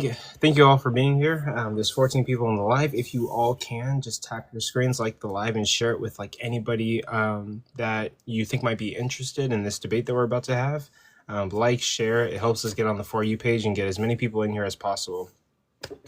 thank you all for being here. There's 14 people on the live. If you all can, just tap your screens, like the live, and share it with like anybody that you think might be interested in this debate that we're about to have. Like, share, it helps us get on the For You page and get as many people in here as possible.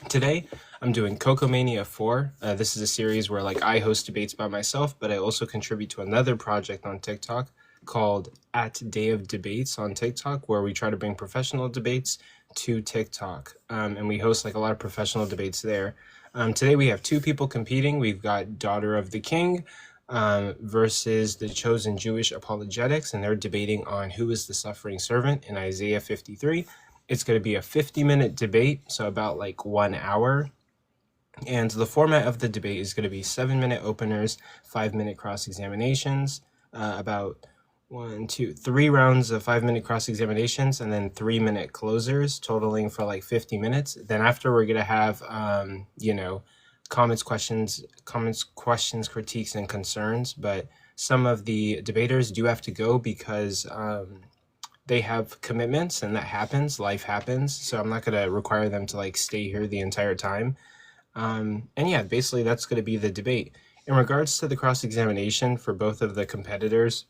Today, I'm doing Coco-Mania 4. This is a series where like I host debates by myself, but I also contribute to another project on TikTok called @DayOfDebates on TikTok, where we try to bring professional debates to TikTok. And we host like a lot of professional debates there. Today we have two people competing. We've got Daughter of the King versus the Chosen Jewish Apologetics, and they're debating on who is the suffering servant in Isaiah 53. It's going to be a 50-minute debate, so about like 1 hour. And the format of the debate is going to be 7-minute openers, 5-minute cross-examinations, about 3 rounds of 5-minute cross-examinations, and then 3-minute closers, totaling for like 50 minutes. Then after, we're going to have, comments, questions, critiques, and concerns. But some of the debaters do have to go because they have commitments, and that happens. Life happens. So I'm not going to require them to like stay here the entire time. And yeah, basically that's going to be the debate. In regards to the cross-examination for both of the competitors,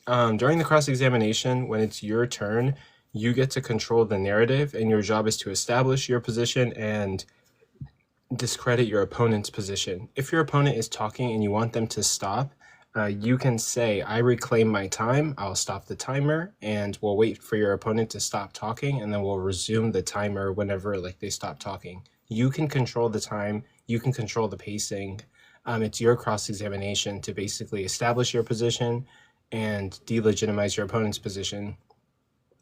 during the cross-examination, when it's your turn, you get to control the narrative, and your job is to establish your position and discredit your opponent's position. If your opponent is talking and you want them to stop, you can say, I reclaim my time, I'll stop the timer, and we'll wait for your opponent to stop talking, and then we'll resume the timer whenever like they stop talking. You can control the time, you can control the pacing. It's your cross-examination to basically establish your position and delegitimize your opponent's position.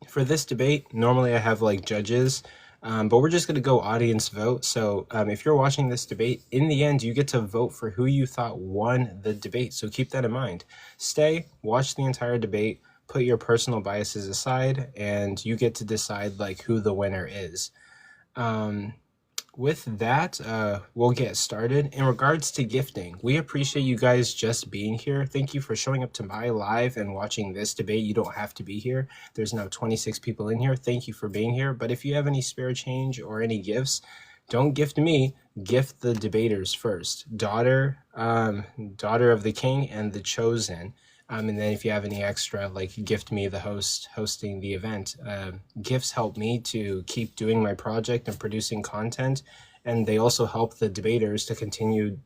For this debate, normally I have like judges, but we're just going to go audience vote. So if you're watching this debate, in the end, you get to vote for who you thought won the debate. So keep that in mind. Stay, watch the entire debate, put your personal biases aside, and you get to decide like who the winner is. With that, we'll get started. In regards to gifting, we appreciate you guys just being here. Thank you for showing up to my live and watching this debate. You don't have to be here. There's now 26 people in here. Thank you for being here. But if you have any spare change or any gifts, don't gift me, gift the debaters first. Daughter of the King and the Chosen. And then if you have any extra, like gift me, the host hosting the event. Gifts help me to keep doing my project and producing content. And they also help the debaters to continue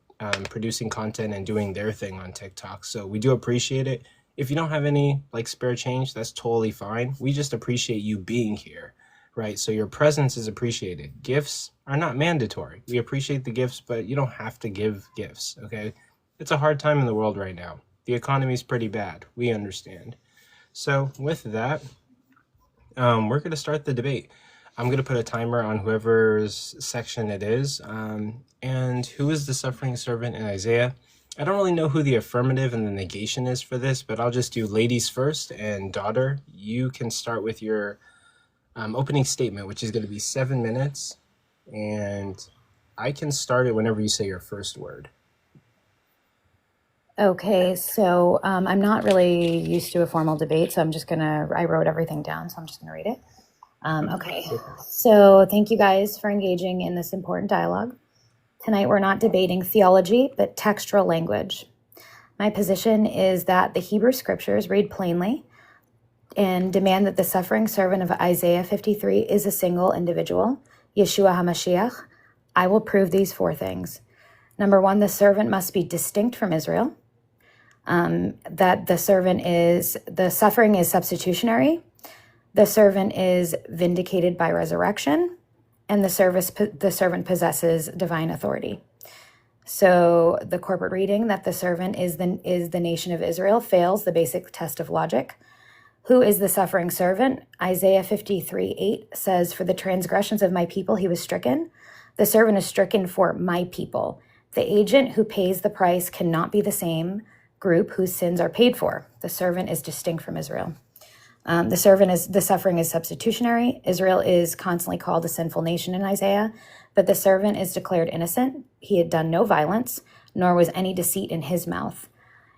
producing content and doing their thing on TikTok. So we do appreciate it. If you don't have any like spare change, that's totally fine. We just appreciate you being here, right? So your presence is appreciated. Gifts are not mandatory. We appreciate the gifts, but you don't have to give gifts, okay? It's a hard time in the world right now. The economy is pretty bad. We understand. So with that, we're going to start the debate. I'm going to put a timer on whoever's section it is. And who is the suffering servant in Isaiah? I don't really know who the affirmative and the negation is for this, but I'll just do ladies first. And Daughter, you can start with your opening statement, which is going to be 7 minutes. And I can start it whenever you say your first word. Okay, so I'm not really used to a formal debate, so I wrote everything down, so I'm just gonna read it. Okay, so thank you guys for engaging in this important dialogue. Tonight we're not debating theology, but textual language. My position is that the Hebrew scriptures read plainly and demand that the suffering servant of Isaiah 53 is a single individual, Yeshua HaMashiach. I will prove these 4 things. Number 1, the servant must be distinct from Israel. That the suffering is substitutionary, the servant is vindicated by resurrection, and the servant possesses divine authority. So the corporate reading that the servant is the nation of Israel fails the basic test of logic. Who is the suffering servant? Isaiah 53:8 says, "For the transgressions of my people he was stricken." The servant is stricken for my people. The agent who pays the price cannot be the same group whose sins are paid for. The servant is distinct from Israel. The suffering is substitutionary. Israel is constantly called a sinful nation in Isaiah, but the servant is declared innocent. He had done no violence, nor was any deceit in his mouth.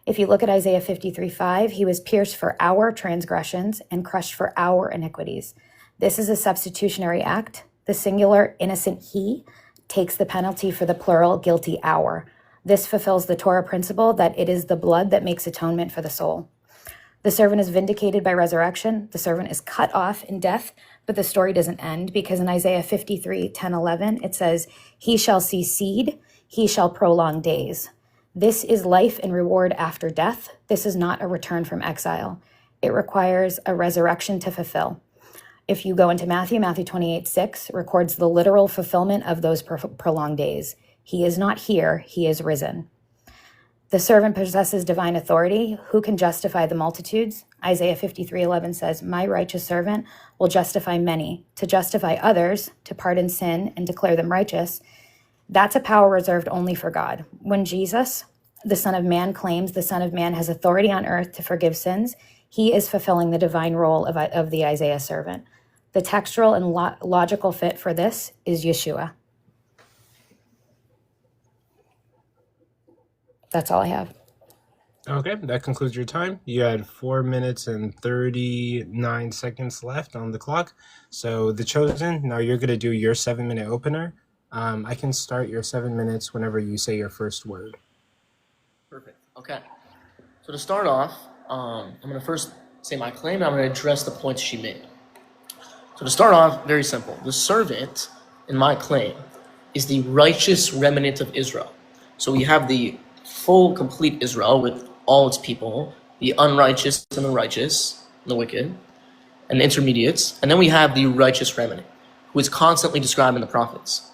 If you look at Isaiah 53:5, he was pierced for our transgressions and crushed for our iniquities. This is a substitutionary act. The singular innocent he takes the penalty for the plural guilty our. This fulfills the Torah principle that it is the blood that makes atonement for the soul. The servant is vindicated by resurrection. The servant is cut off in death, but the story doesn't end, because in Isaiah 53, 10, 11, it says, he shall see seed, he shall prolong days. This is life and reward after death. This is not a return from exile. It requires a resurrection to fulfill. If you go into Matthew 28, 6 records the literal fulfillment of those prolonged days. He is not here, he is risen. The servant possesses divine authority. Who can justify the multitudes? Isaiah 53:11 says, my righteous servant will justify many. To justify others, to pardon sin and declare them righteous, that's a power reserved only for God. When Jesus, the Son of Man, claims the Son of Man has authority on earth to forgive sins, he is fulfilling the divine role of the Isaiah servant. The textual and logical fit for this is Yeshua. That's all I have. Okay, that concludes your time. You had 4 minutes and 39 seconds left on the clock. So the chosen, now you're going to do your 7-minute opener. I can start your 7 minutes whenever you say your first word. Perfect. Okay. So to start off, I'm going to first say my claim, and I'm going to address the points she made. So to start off, very simple. The servant, in my claim, is the righteous remnant of Israel. So we have the full, complete Israel with all its people, the unrighteous and the righteous, and the wicked, and the intermediates. And then we have the righteous remnant, who is constantly described in the prophets.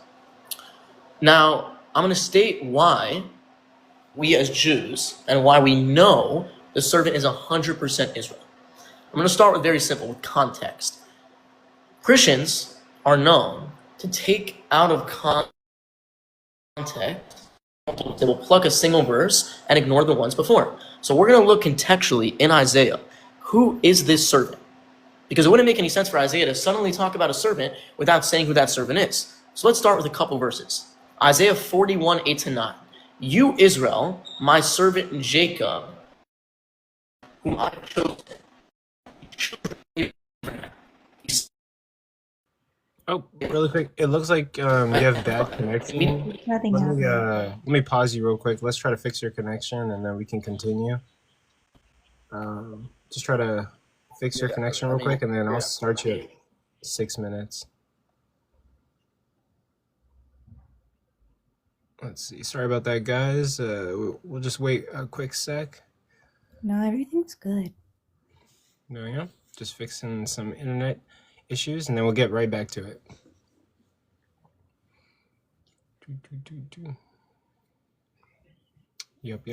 Now, I'm going to state why we as Jews, and why we know the servant is 100% Israel. I'm going to start with very simple, with context. Christians are known to take out of context. They will pluck a single verse and ignore the ones before. So we're going to look contextually in Isaiah. Who is this servant? Because it wouldn't make any sense for Isaiah to suddenly talk about a servant without saying who that servant is. So let's start with a couple verses. Isaiah 41, 8-9. You, Israel, my servant Jacob, whom I have chosen. Oh, really quick. It looks like you have bad connection. Nothing Let me pause you real quick. Let's try to fix your connection, and then we can continue. Just try to fix your connection real quick, and then I'll start you at 6 minutes. Let's see. Sorry about that, guys. We'll just wait a quick sec. No, everything's good. There we go. Just fixing some internet issues, and then we'll get right back to it. Yep.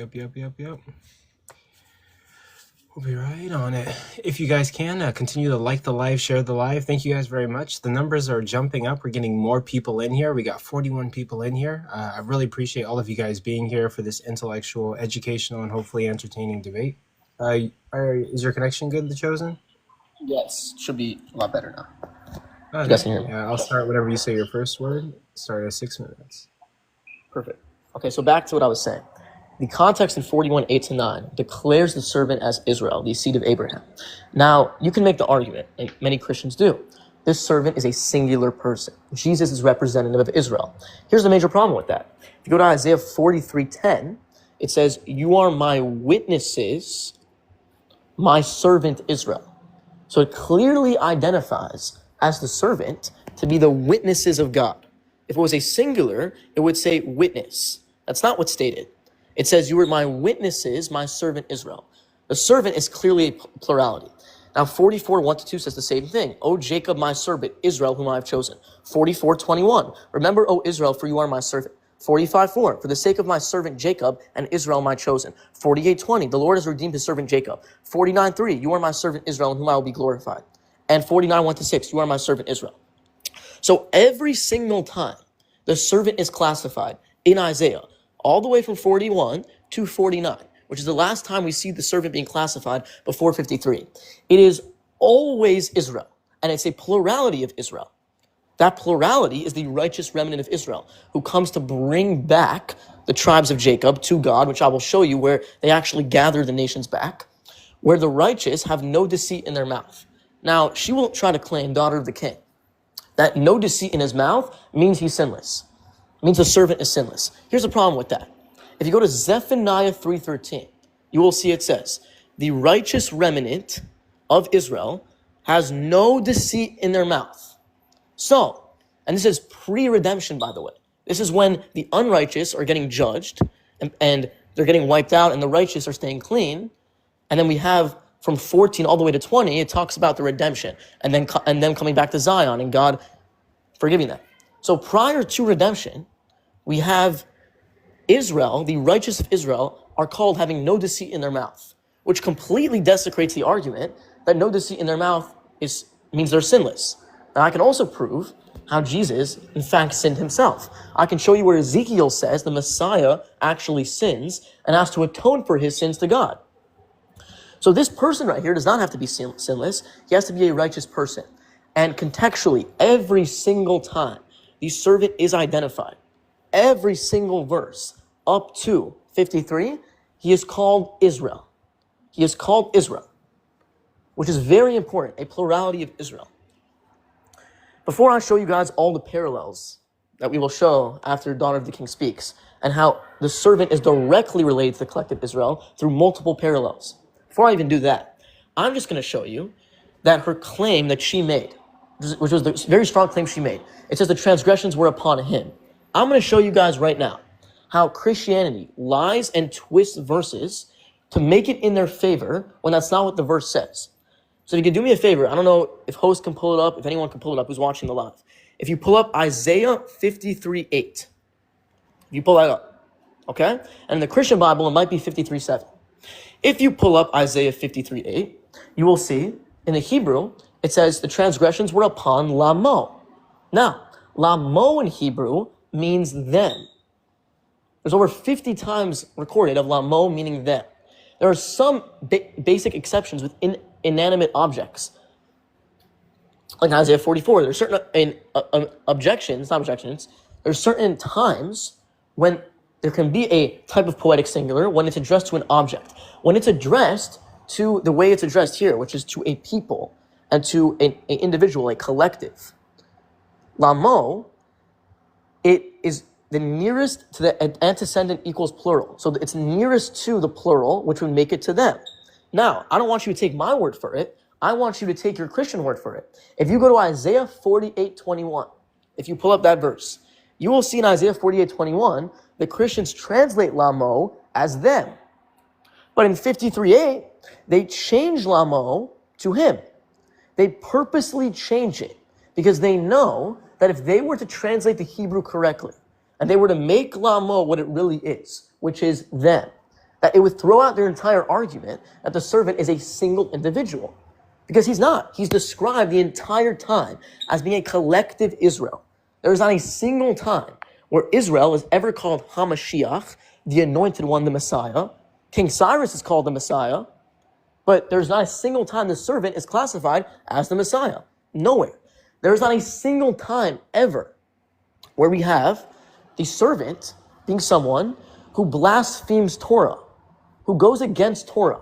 We'll be right on it. If you guys can, continue to like the live, share the live. Thank you guys very much. The numbers are jumping up. We're getting more people in here. We got 41 people in here. I really appreciate all of you guys being here for this intellectual, educational, and hopefully entertaining debate. Is your connection good, The Chosen? Yes, should be a lot better now. Okay. You guys can hear me. Yeah, I'll start whenever you say your first word. Start at 6 minutes. Perfect. Okay, so back to what I was saying. The context in 41, 8-9 declares the servant as Israel, the seed of Abraham. Now, you can make the argument, like many Christians do. This servant is a singular person. Jesus is representative of Israel. Here's the major problem with that. If you go to Isaiah 43:10, it says, you are my witnesses, my servant Israel. So it clearly identifies as the servant to be the witnesses of God. If it was a singular, it would say witness. That's not what's stated. It says, you are my witnesses, my servant Israel. The servant is clearly a plurality. Now 44, 1-2 says the same thing. O Jacob, my servant, Israel, whom I have chosen. 44:21. Remember, O Israel, for you are my servant. 45:4. For the sake of my servant Jacob and Israel, my chosen. 48:20. The Lord has redeemed his servant Jacob. 49:3. You are my servant Israel, in whom I will be glorified. And 49, 1-6. You are my servant Israel. So every single time the servant is classified in Isaiah, all the way from 41 to 49, which is the last time we see the servant being classified before 53. It is always Israel, and it's a plurality of Israel. That plurality is the righteous remnant of Israel, who comes to bring back the tribes of Jacob to God, which I will show you where they actually gather the nations back, where the righteous have no deceit in their mouth. Now, she won't try to claim daughter of the king. that no deceit in his mouth means he's sinless. It means the servant is sinless. Here's the problem with that. If you go to Zephaniah 3:13, you will see it says, the righteous remnant of Israel has no deceit in their mouth. So, and this is pre-redemption, by the way. This is when the unrighteous are getting judged and they're getting wiped out and the righteous are staying clean. And then we have from 14 all the way to 20, it talks about the redemption and then coming back to Zion and God forgiving them. So prior to redemption, we have Israel, the righteous of Israel, are called having no deceit in their mouth, which completely desecrates the argument that no deceit in their mouth means they're sinless. Now, I can also prove how Jesus, in fact, sinned himself. I can show you where Ezekiel says the Messiah actually sins and has to atone for his sins to God. So this person right here does not have to be sinless. He has to be a righteous person. And contextually, every single time the servant is identified, every single verse up to 53, he is called Israel. He is called Israel, which is very important, a plurality of Israel. Before I show you guys all the parallels that we will show after Daughter of the King speaks, and how the servant is directly related to the collective Israel through multiple parallels. Before I even do that, I'm just going to show you that her claim that she made, which was the very strong claim she made, it says the transgressions were upon him. I'm going to show you guys right now how Christianity lies and twists verses to make it in their favor when that's not what the verse says. So if you can do me a favor, I don't know if host can pull it up, if anyone can pull it up who's watching the live. If you pull up Isaiah 53:8, if you pull that up, okay? And in the Christian Bible, it might be 53:7. If you pull up Isaiah 53:8, you will see in the Hebrew, it says the transgressions were upon Lamo. Now, Lamo in Hebrew means them. There's over 50 times recorded of Lamo meaning them. There are some basic exceptions with inanimate objects. Like in Isaiah 44, there's certain there's certain times when there can be a type of poetic singular when it's addressed to an object. When it's addressed to the way it's addressed here, which is to a people and to an individual, a collective. Lamo, it is the nearest to the antecedent equals plural. So it's nearest to the plural, which would make it to them. Now, I don't want you to take my word for it. I want you to take your Christian word for it. If you go to Isaiah 48:21, if you pull up that verse, you will see in Isaiah 48:21, the Christians translate Lamo as them. But in 53:8, they change Lamo to him. They purposely change it because they know that if they were to translate the Hebrew correctly, and they were to make Lamo what it really is, which is them, that it would throw out their entire argument that the servant is a single individual. Because he's not. He's described the entire time as being a collective Israel. There is not a single time where Israel is ever called HaMashiach, the anointed one, the Messiah. King Cyrus is called the Messiah, but there's not a single time the servant is classified as the Messiah. Nowhere. There is not a single time ever where we have the servant being someone who blasphemes Torah, who goes against Torah.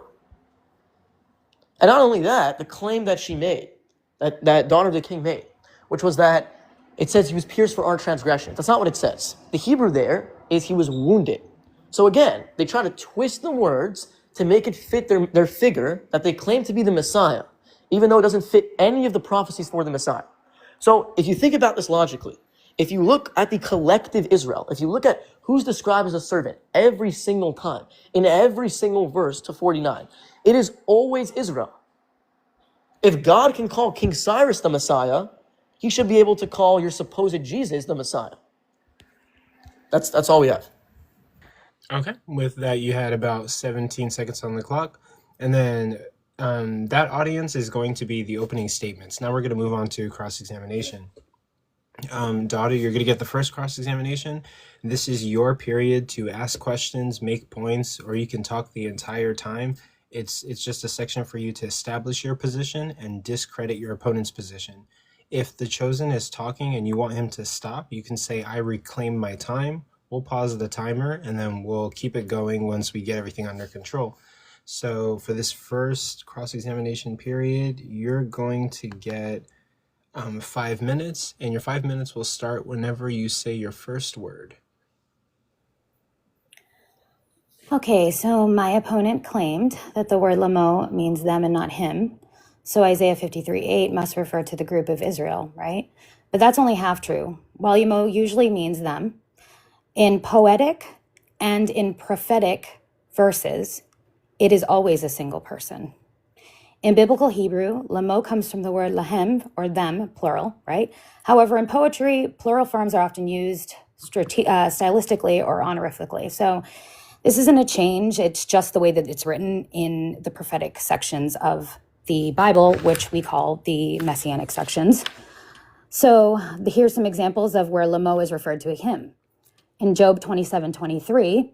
And not only that, the claim that she made, that Daughter of the King made, which was that it says he was pierced for our transgressions. That's not what it says. The Hebrew there is he was wounded. So again, they try to twist the words to make it fit their figure that they claim to be the Messiah, even though it doesn't fit any of the prophecies for the Messiah. So if you think about this logically, if you look at the collective Israel, if you look at who's described as a servant every single time, in every single verse to 49, it is always Israel. If God can call King Cyrus the Messiah, he should be able to call your supposed Jesus the Messiah. That's all we have. Okay. With that, you had about 17 seconds on the clock. And then that audience is going to be the opening statements. Now we're going to move on to cross-examination. Daughter, you're going to get the first cross-examination. This is your period to ask questions, make points, or you can talk the entire time. It's just a section for you to establish your position and discredit your opponent's position. If the chosen is talking and you want him to stop, you can say, I reclaim my time. We'll pause the timer and then we'll keep it going once we get everything under control. So for this first cross-examination period, you're going to get 5 minutes, and your 5 minutes will start whenever you say your first word. Okay, so my opponent claimed that the word lamo means them and not him. So Isaiah 53:8 must refer to the group of Israel, right? But that's only half true. While lamo usually means them, in poetic and in prophetic verses, it is always a single person. In biblical Hebrew, lamo comes from the word lahem, or them, plural, right? However, in poetry, plural forms are often used stylistically or honorifically. So this isn't a change. It's just the way that it's written in the prophetic sections of the Bible, which we call the messianic sections. So here's some examples of where lamo is referred to a him. In Job 27:23,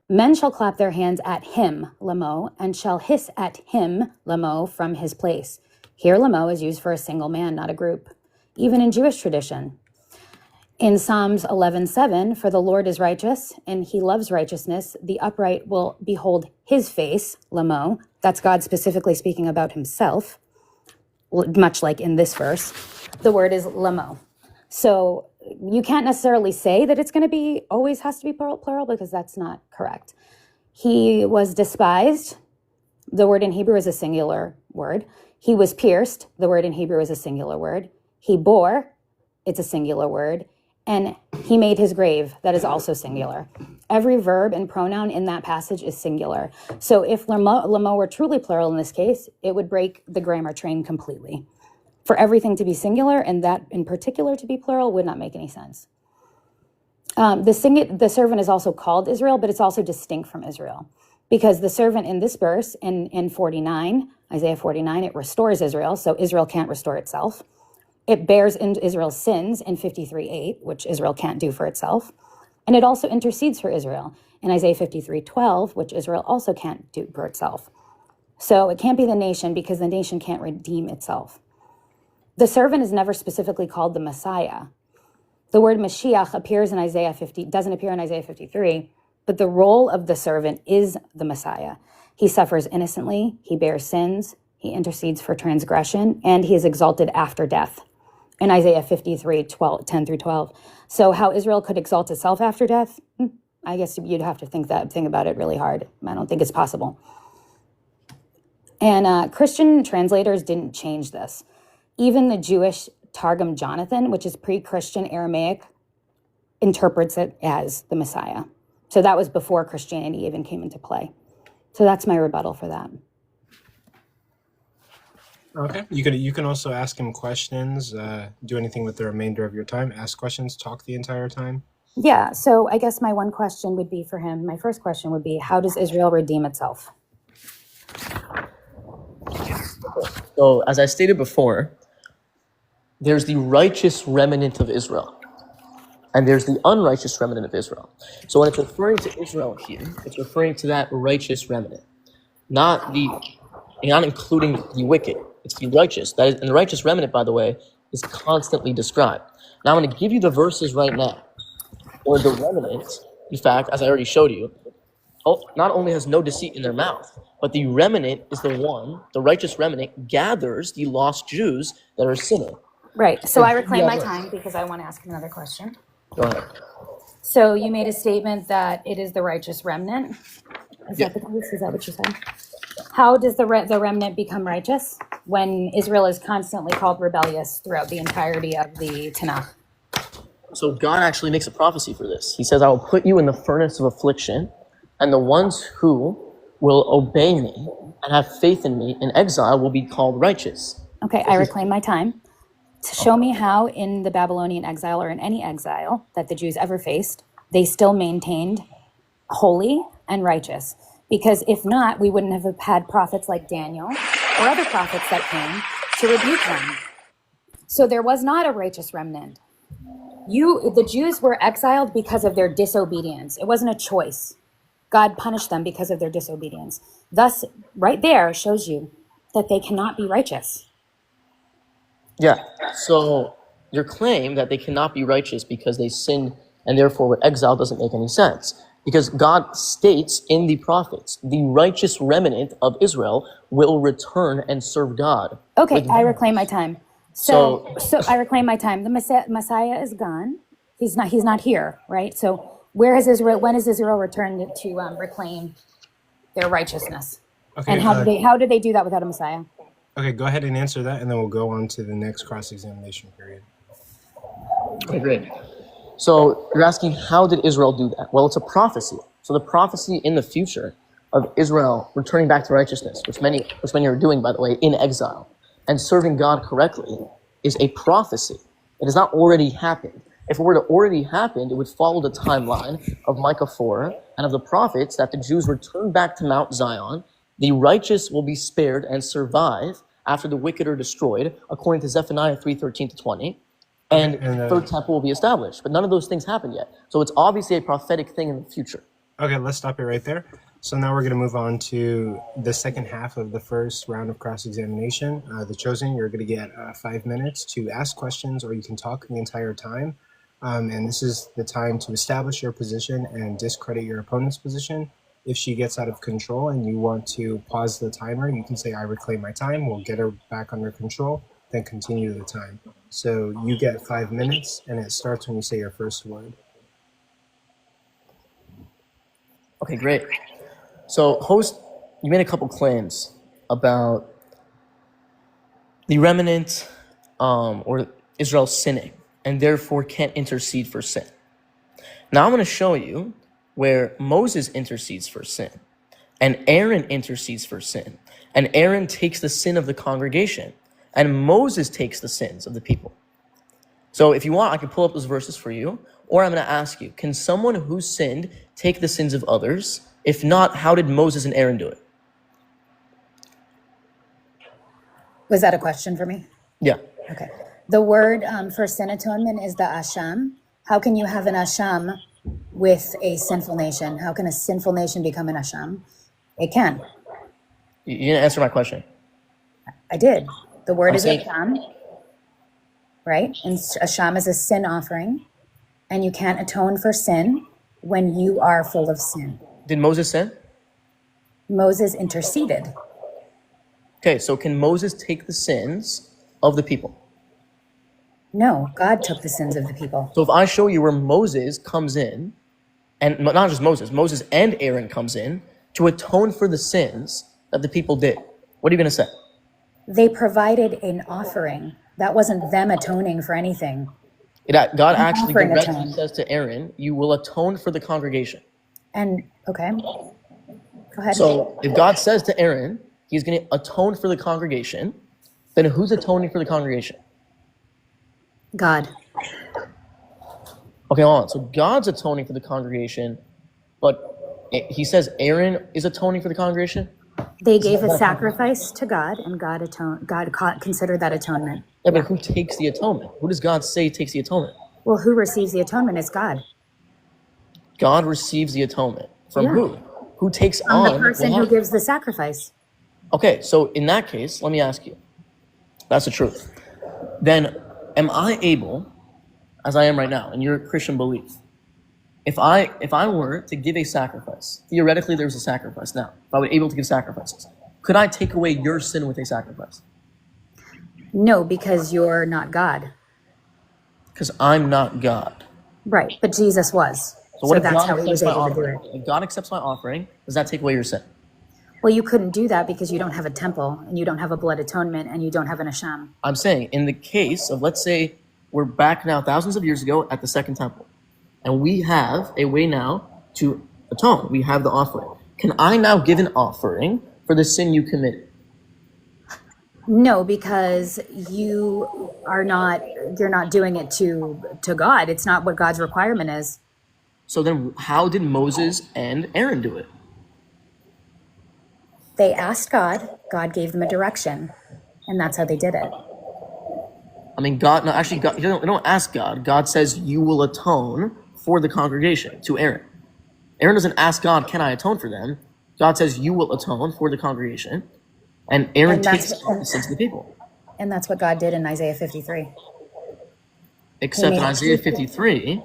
men shall clap their hands at him, lamo, and shall hiss at him, lamo, from his place. Here, lamo is used for a single man, not a group. Even in Jewish tradition. In Psalms 11:7, for the Lord is righteous, and he loves righteousness. The upright will behold his face, lamo. That's God specifically speaking about himself, much like in this verse. The word is lamo. So you can't necessarily say that it's going to be, always has to be plural, because that's not correct. He was despised. The word in Hebrew is a singular word. He was pierced. The word in Hebrew is a singular word. He bore. It's a singular word. And he made his grave. That is also singular. Every verb and pronoun in that passage is singular. So if lamo were truly plural in this case, it would break the grammar train completely. For everything to be singular and that in particular to be plural would not make any sense. The servant is also called Israel, but it's also distinct from Israel. Because the servant in this verse, in 49, Isaiah 49, it restores Israel, so Israel can't restore itself. It bears in Israel's sins in 53:8, which Israel can't do for itself. And it also intercedes for Israel in Isaiah 53:12, which Israel also can't do for itself. So it can't be the nation because the nation can't redeem itself. The servant is never specifically called the Messiah. The word Mashiach appears in Isaiah 50, doesn't appear in Isaiah 53, but the role of the servant is the Messiah. He suffers innocently, he bears sins, he intercedes for transgression, and he is exalted after death. In Isaiah 53, 10 through 12. So how Israel could exalt itself after death? I guess you'd have to think about it really hard. I don't think it's possible. And Christian translators didn't change this. Even the Jewish Targum Jonathan, which is pre-Christian Aramaic, interprets it as the Messiah. So that was before Christianity even came into play. So that's my rebuttal for that. Okay. You can also ask him questions, do anything with the remainder of your time, ask questions, talk the entire time. Yeah, so I guess my one question would be for him, my first question would be, how does Israel redeem itself? So as I stated before, there's the righteous remnant of Israel, and there's the unrighteous remnant of Israel. So when it's referring to Israel here, it's referring to that righteous remnant, not including the wicked. It's the righteous. That is, and the righteous remnant, by the way, is constantly described. Now I'm going to give you the verses right now, or the remnant. In fact, as I already showed you, not only has no deceit in their mouth, but the remnant is the righteous remnant gathers the lost Jews that are sinning. Right. So I reclaim my time because I want to ask him another question. Go ahead. So you made a statement that it is the righteous remnant. Is that the case? Is that what you said? How does the remnant become righteous when Israel is constantly called rebellious throughout the entirety of the Tanakh? So God actually makes a prophecy for this. He says, I will put you in the furnace of affliction, and the ones who will obey me and have faith in me in exile will be called righteous. Okay, I reclaim my time. To show me how in the Babylonian exile or in any exile that the Jews ever faced, they still maintained holy and righteous. Because if not, we wouldn't have had prophets like Daniel or other prophets that came to rebuke them. So there was not a righteous remnant. The Jews were exiled because of their disobedience. It wasn't a choice. God punished them because of their disobedience. Thus, right there shows you that they cannot be righteous. Yeah, so your claim that they cannot be righteous because they sinned and therefore were exiled doesn't make any sense. Because God states in the prophets, the righteous remnant of Israel will return and serve God. Okay, I reclaim my time. So I reclaim my time. The Messiah is gone. He's not here, right? So where has Israel, when is Israel returned to reclaim their righteousness? Okay, And how did they do that without a Messiah? Okay, go ahead and answer that, and then we'll go on to the next cross-examination period. Okay, great. So you're asking, how did Israel do that? Well, it's a prophecy. So the prophecy in the future of Israel returning back to righteousness, which many are doing, by the way, in exile, and serving God correctly, is a prophecy. It has not already happened. If it were to already happen, it would follow the timeline of Micah 4 and of the prophets that the Jews return back to Mount Zion, the righteous will be spared and survive after the wicked are destroyed, according to Zephaniah 3:13-20, and the third temple will be established. But none of those things happen yet. So it's obviously a prophetic thing in the future. Okay, let's stop it right there. So now we're going to move on to the second half of the first round of cross-examination. The Chosen, you're going to get 5 minutes to ask questions, or you can talk the entire time. And this is the time to establish your position and discredit your opponent's position. If she gets out of control and you want to pause the timer, you can say, I reclaim my time. We'll get her back under control, then continue the time. So you get 5 minutes, and it starts when you say your first word. Okay, great. So, host, you made a couple claims about the remnant or Israel sinning, and therefore can't intercede for sin. Now I'm going to show you where Moses intercedes for sin, and Aaron intercedes for sin, and Aaron takes the sin of the congregation, and Moses takes the sins of the people. So if you want, I can pull up those verses for you, or I'm going to ask you, can someone who sinned take the sins of others? If not, how did Moses and Aaron do it? Was that a question for me? Yeah. Okay. The word for sin atonement is the asham. How can you have an asham with a sinful nation? How can a sinful nation become an asham? It can. You didn't answer my question. I did. The word is saying- asham, right? And asham is a sin offering, and you can't atone for sin when you are full of sin. Did Moses sin? Moses interceded. Okay, so can Moses take the sins of the people? No, God took the sins of the people. So if I show you where Moses comes in, and not just Moses and Aaron comes in to atone for the sins that the people did, what are you going to say? They provided an offering. That wasn't them atoning for anything. God actually offering directly atone. says to Aaron, you will atone for the congregation. And, okay, go ahead. So if God says to Aaron, he's going to atone for the congregation, then who's atoning for the congregation? God. Okay, hold on. So God's atoning for the congregation, but he says Aaron is atoning for the congregation? They gave a sacrifice to God, and God considered that atonement. Yeah, but who takes the atonement? Who does God say takes the atonement? Well, who receives the atonement is God. God receives the atonement. From Yeah. who? Who takes From on the person well, who gives the sacrifice. Okay, so in that case, let me ask you. That's the truth. Then am I able, as I am right now, in your Christian belief, if I were to give a sacrifice, theoretically there's a sacrifice now, if I were able to give sacrifices, could I take away your sin with a sacrifice? No, because you're not God. Because I'm not God. Right, but Jesus was. So what if that's God how he was accepts my able to do offering? it. If God accepts my offering, does that take away your sin? Well, you couldn't do that because you don't have a temple, and you don't have a blood atonement, and you don't have an asham. I'm saying, in the case of, let's say, we're back now thousands of years ago at the Second Temple, and we have a way now to atone. We have the offering. Can I now give an offering for the sin you committed? No, because you're not doing it to God. It's not what God's requirement is. So then how did Moses and Aaron do it? They asked God, God gave them a direction, and that's how they did it. I mean, God, you don't ask God. God says you will atone for the congregation to Aaron. Aaron doesn't ask God, can I atone for them? God says you will atone for the congregation, and Aaron takes the sins of the people. And that's what God did in Isaiah 53. Except in Isaiah 53,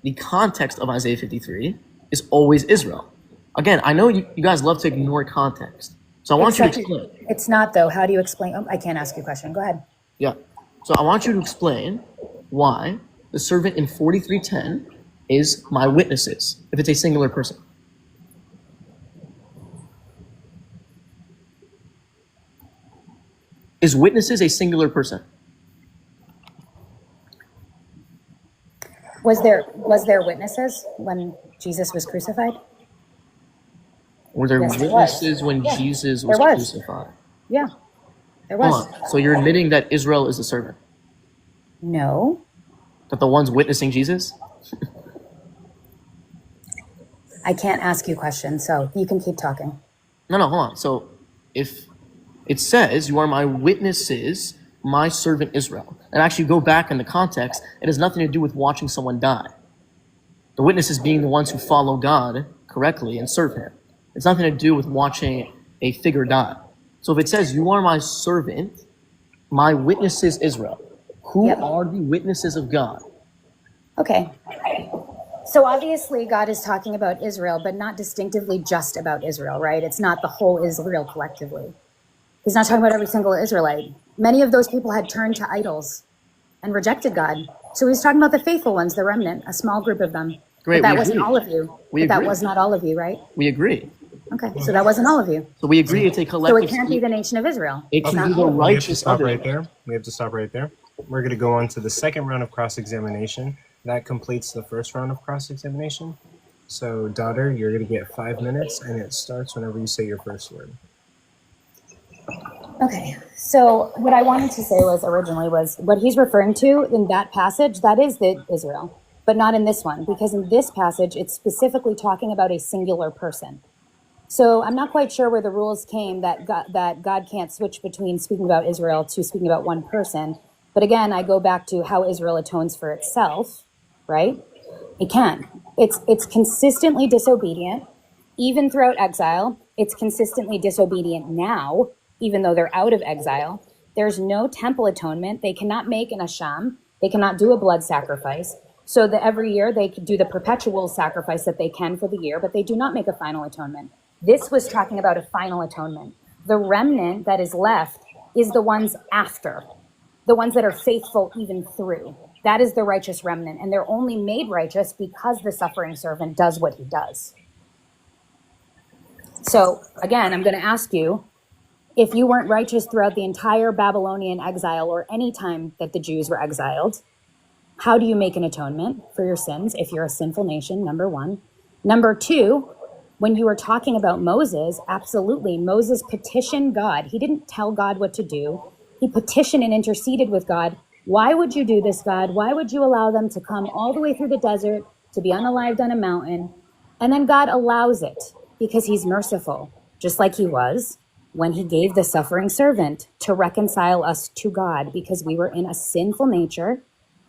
the context of Isaiah 53 is always Israel. Again, I know you guys love to ignore context. So I want you to explain. It's not, though. How do you explain? Oh, I can't ask you a question. Go ahead. Yeah. So I want you to explain why the servant in 43:10 is my witnesses, if it's a singular person. Is witnesses a singular person? Was there witnesses when Jesus was crucified? Were there Yes, there witnesses was. when Yeah, Jesus was there was. crucified? Yeah, there was. Hold on. So you're admitting that Israel is the servant? No. That the ones witnessing Jesus? I can't ask you questions, so you can keep talking. No, hold on. So if it says, you are my witnesses, my servant Israel, and actually go back in the context, it has nothing to do with watching someone die. The witnesses being the ones who follow God correctly and serve him. It's nothing to do with watching a figure die. So if it says, you are my servant, my witnesses Israel, who Yep. are the witnesses of God? Okay. So obviously God is talking about Israel, but not distinctively just about Israel, right? It's not the whole Israel collectively. He's not talking about every single Israelite. Many of those people had turned to idols and rejected God. So he's talking about the faithful ones, the remnant, a small group of them. Great, But that we wasn't agree. all of you. We But that agree. was not all of you, right? We agree. Okay, so that wasn't all of you. So we agree it's a So collective. it can't be the nation of Israel. It It's can not be the all of you. We have to righteous stop other. right there. We have to stop right there. We're going to go on to the second round of cross-examination. That completes the first round of cross-examination. So, daughter, you're going to get 5 minutes, and it starts whenever you say your first word. Okay, so what I wanted to say was originally was what he's referring to in that passage, that is the Israel, but not in this one, because in this passage, it's specifically talking about a singular person. So I'm not quite sure where the rules came that God can't switch between speaking about Israel to speaking about one person. But again, I go back to how Israel atones for itself, right? It can. It's consistently disobedient, even throughout exile. It's consistently disobedient now, even though they're out of exile. There's no temple atonement. They cannot make an asham. They cannot do a blood sacrifice. So that every year they could do the perpetual sacrifice that they can for the year, but they do not make a final atonement. This was talking about a final atonement. The remnant that is left is the ones after, the ones that are faithful even through. That is the righteous remnant. And they're only made righteous because the suffering servant does what he does. So again, I'm going to ask you, if you weren't righteous throughout the entire Babylonian exile or any time that the Jews were exiled, how do you make an atonement for your sins if you're a sinful nation, number one? Number two, when you were talking about Moses, absolutely, Moses petitioned God. He didn't tell God what to do. He petitioned and interceded with God. Why would you do this, God? Why would you allow them to come all the way through the desert, to be unalived on a mountain? And then God allows it because he's merciful, just like he was when he gave the suffering servant to reconcile us to God, because we were in a sinful nature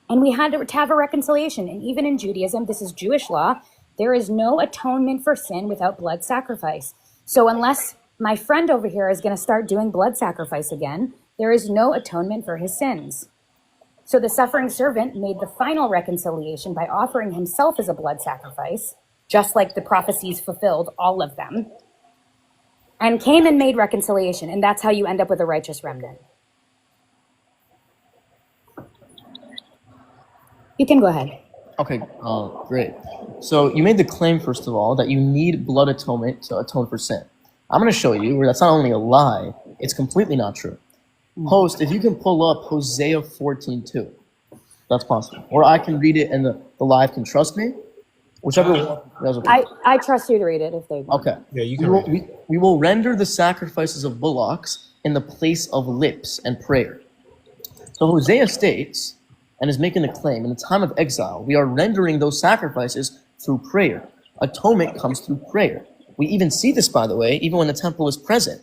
and we had to have a reconciliation. And even in Judaism, this is Jewish law, there is no atonement for sin without blood sacrifice. So unless my friend over here is going to start doing blood sacrifice again, there is no atonement for his sins. So the suffering servant made the final reconciliation by offering himself as a blood sacrifice, just like the prophecies fulfilled, all of them, and came and made reconciliation. And that's how you end up with a righteous remnant. You can go ahead. Okay, great. So you made the claim, first of all, that you need blood atonement to atone for sin. I'm going to show you where that's not only a lie, it's completely not true. Host, if you can pull up Hosea 14:2, that's possible. Or I can read it and the live can trust me. Whichever one. That's okay. I trust you to read it if they want. Okay. Yeah, you We can will, read it. we will render the sacrifices of bullocks in the place of lips and prayer. So Hosea states, and is making a claim, in the time of exile, we are rendering those sacrifices through prayer. Atonement comes through prayer. We even see this, by the way, even when the temple is present.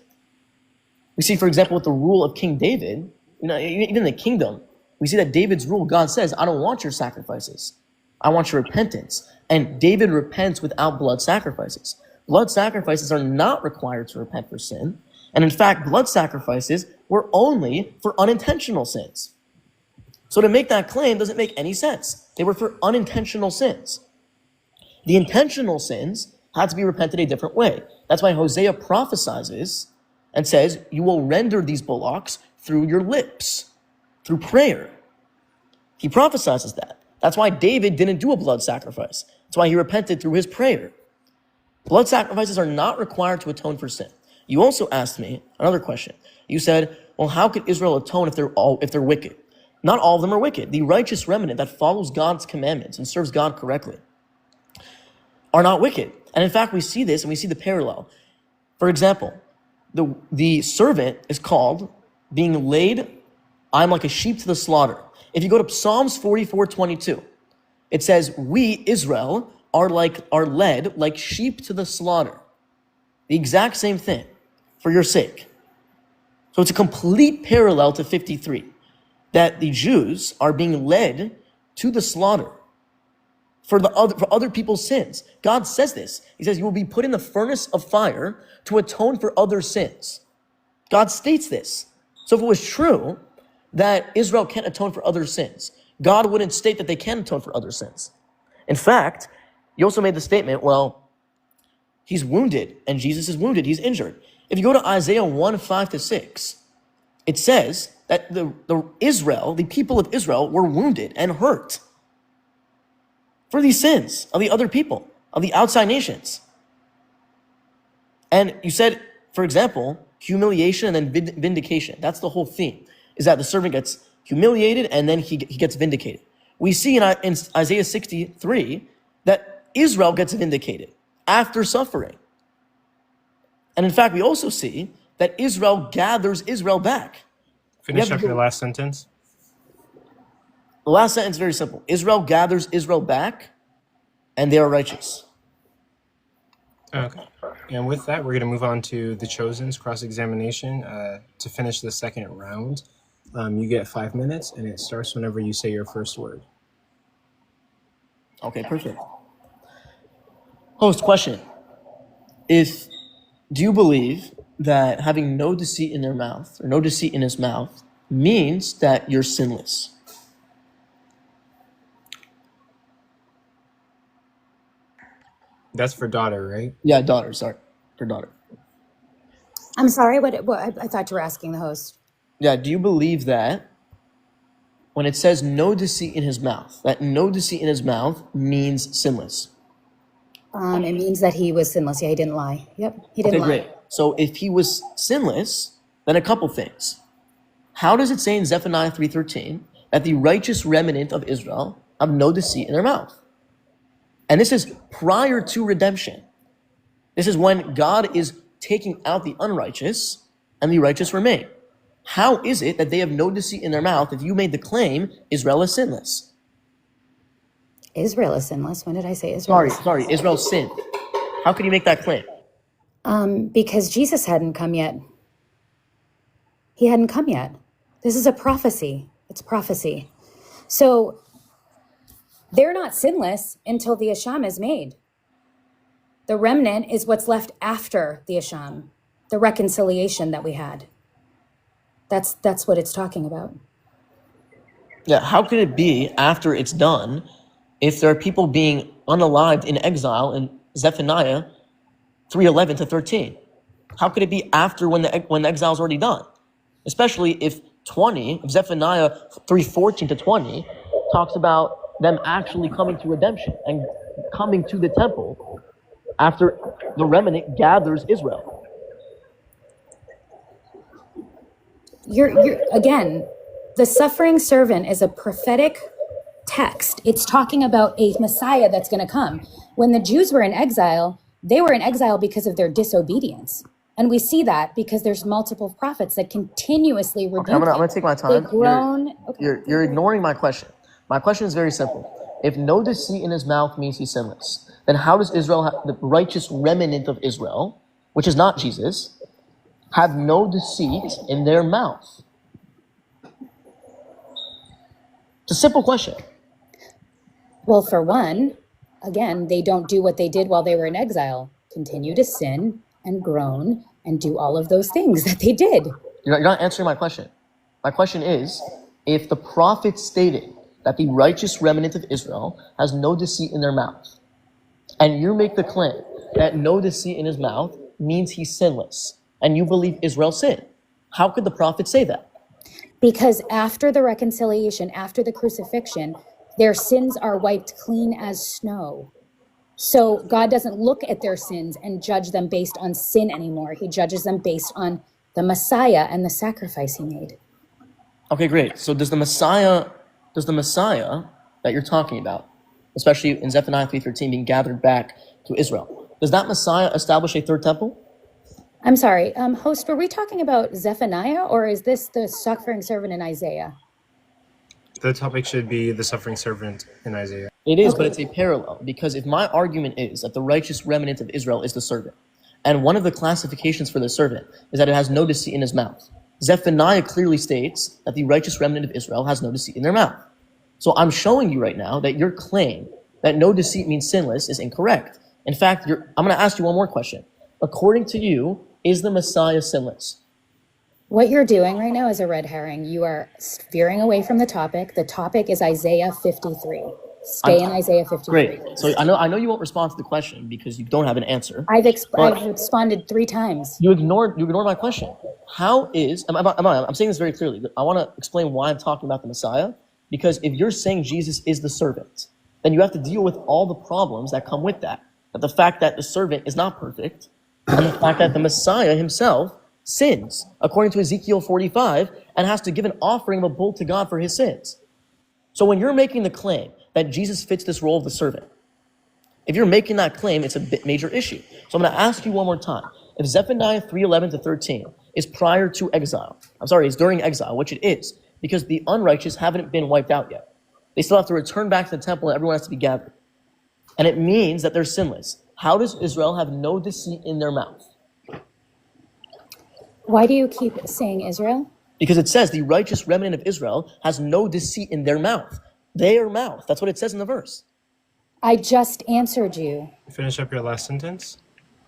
We see, for example, with the rule of King David, even in the kingdom, we see that David's rule, God says, I don't want your sacrifices. I want your repentance. And David repents without blood sacrifices. Blood sacrifices are not required to repent for sin. And in fact, blood sacrifices were only for unintentional sins. So to make that claim doesn't make any sense. They were for unintentional sins. The intentional sins had to be repented a different way. That's why Hosea prophesies and says, you will render these bullocks through your lips. through prayer. He prophesizes that. That's why David didn't do a blood sacrifice. That's why he repented through his prayer. Blood sacrifices are not required to atone for sin. You also asked me another question. You said, well, how could Israel atone if they're wicked? Not all of them are wicked. The righteous remnant that follows God's commandments and serves God correctly are not wicked. And in fact, we see this and we see the parallel. For example, the servant is called being laid, I'm like a sheep to the slaughter. If you go to Psalms 44:22, it says, we, Israel, are led like sheep to the slaughter. The exact same thing for your sake. So it's a complete parallel to 53, that the Jews are being led to the slaughter for other people's sins. God says this. He says, you will be put in the furnace of fire to atone for other sins. God states this. So if it was true that Israel can't atone for other sins, God wouldn't state that they can atone for other sins. In fact, you also made the statement, well, he's wounded, and Jesus is wounded, he's injured. If you go to Isaiah 1:5-6, it says that the people of Israel were wounded and hurt for these sins of the other people, of the outside nations. And you said, for example, humiliation and then vindication. That's the whole theme, is that the servant gets humiliated and then he gets vindicated. We see in Isaiah 63 that Israel gets vindicated after suffering. And in fact, we also see that Israel gathers Israel back. Finish up your last sentence. The last sentence is very simple. Israel gathers Israel back, and they are righteous. Okay. And with that, we're going to move on to the Chosen's cross-examination to finish the second round. You get 5 minutes, and it starts whenever you say your first word. Okay, perfect. Host, question. Do you believe that having no deceit in their mouth, or no deceit in his mouth, means that you're sinless? That's for daughter, right? Yeah, daughter, sorry. For daughter. I'm sorry, what I thought you were asking the host. Yeah, do you believe that when it says no deceit in his mouth, that no deceit in his mouth means sinless? It means that he was sinless. Yeah, he didn't lie. Yep, he didn't Okay, lie. great. So if he was sinless, then a couple things. How does it say in Zephaniah 3:13 that the righteous remnant of Israel have no deceit in their mouth? And this is prior to redemption. This is when God is taking out the unrighteous and the righteous remain. How is it that they have no deceit in their mouth if you made the claim Israel is sinless? Israel is sinless. When did I say Israel? Sorry, Israel sinned. How can you make that claim? Because Jesus hadn't come yet. He hadn't come yet. This is a prophecy. It's prophecy. So they're not sinless until the Asham is made. The remnant is what's left after the Asham, the reconciliation that we had. That's what it's talking about. Yeah, how could it be after it's done if there are people being unalived in exile in Zephaniah 3:11-13? How could it be after when the exile is already done? Especially if Zephaniah 3:14-20 talks about them actually coming to redemption and coming to the temple after the remnant gathers Israel. You're again, the suffering servant is a prophetic text. It's talking about a Messiah that's going to come. When the Jews were in exile, they were in exile because of their disobedience. And we see that because there's multiple prophets that continuously rebuke. Okay, I'm gonna take my time. They've grown. You're ignoring my question. My question is very simple. If no deceit in his mouth means he's sinless, then how does Israel, the righteous remnant of Israel, which is not Jesus, have no deceit in their mouth? It's a simple question. Well, for one, again, they don't do what they did while they were in exile. Continue to sin and groan and do all of those things that they did. You're not answering my question. My question is, if the prophet stated that the righteous remnant of Israel has no deceit in their mouth, and you make the claim that no deceit in his mouth means he's sinless, and you believe Israel sinned, how could the prophet say that? Because after the reconciliation, after the crucifixion, their sins are wiped clean as snow. So God doesn't look at their sins and judge them based on sin anymore. He judges them based on the Messiah and the sacrifice he made. Okay, great. So does the Messiah that you're talking about, especially in Zephaniah 3:13 being gathered back to Israel, does that Messiah establish a third temple? I'm sorry, host, were we talking about Zephaniah, or is this the suffering servant in Isaiah? The topic should be the suffering servant in Isaiah. It is, Okay. but it's a parallel, because if my argument is that the righteous remnant of Israel is the servant, and one of the classifications for the servant is that it has no deceit in his mouth, Zephaniah clearly states that the righteous remnant of Israel has no deceit in their mouth. So I'm showing you right now that your claim that no deceit means sinless is incorrect. In fact, I'm going to ask you one more question. According to you, is the Messiah sinless? What you're doing right now is a red herring. You are veering away from the topic. The topic is Isaiah 53. Stay in Isaiah 53. Great. So I know you won't respond to the question because you don't have an answer. I've responded 3 times. You ignored my question. How is I'm saying this very clearly. I want to explain why I'm talking about the Messiah, because if you're saying Jesus is the servant, then you have to deal with all the problems that come with that. That the fact that the servant is not perfect, and the fact that the Messiah himself sins, according to Ezekiel 45, and has to give an offering of a bull to God for his sins. So when you're making the claim that Jesus fits this role of the servant, if you're making that claim, it's a major issue. So I'm going to ask you one more time. If Zephaniah 3:11-13 is prior to exile, it's during exile, which it is, because the unrighteous haven't been wiped out yet. They still have to return back to the temple and everyone has to be gathered. And it means that they're sinless. How does Israel have no deceit in their mouth? Why do you keep saying Israel? Because it says the righteous remnant of Israel has no deceit in their mouth. Their mouth. That's what it says in the verse. I just answered you. Finish up your last sentence.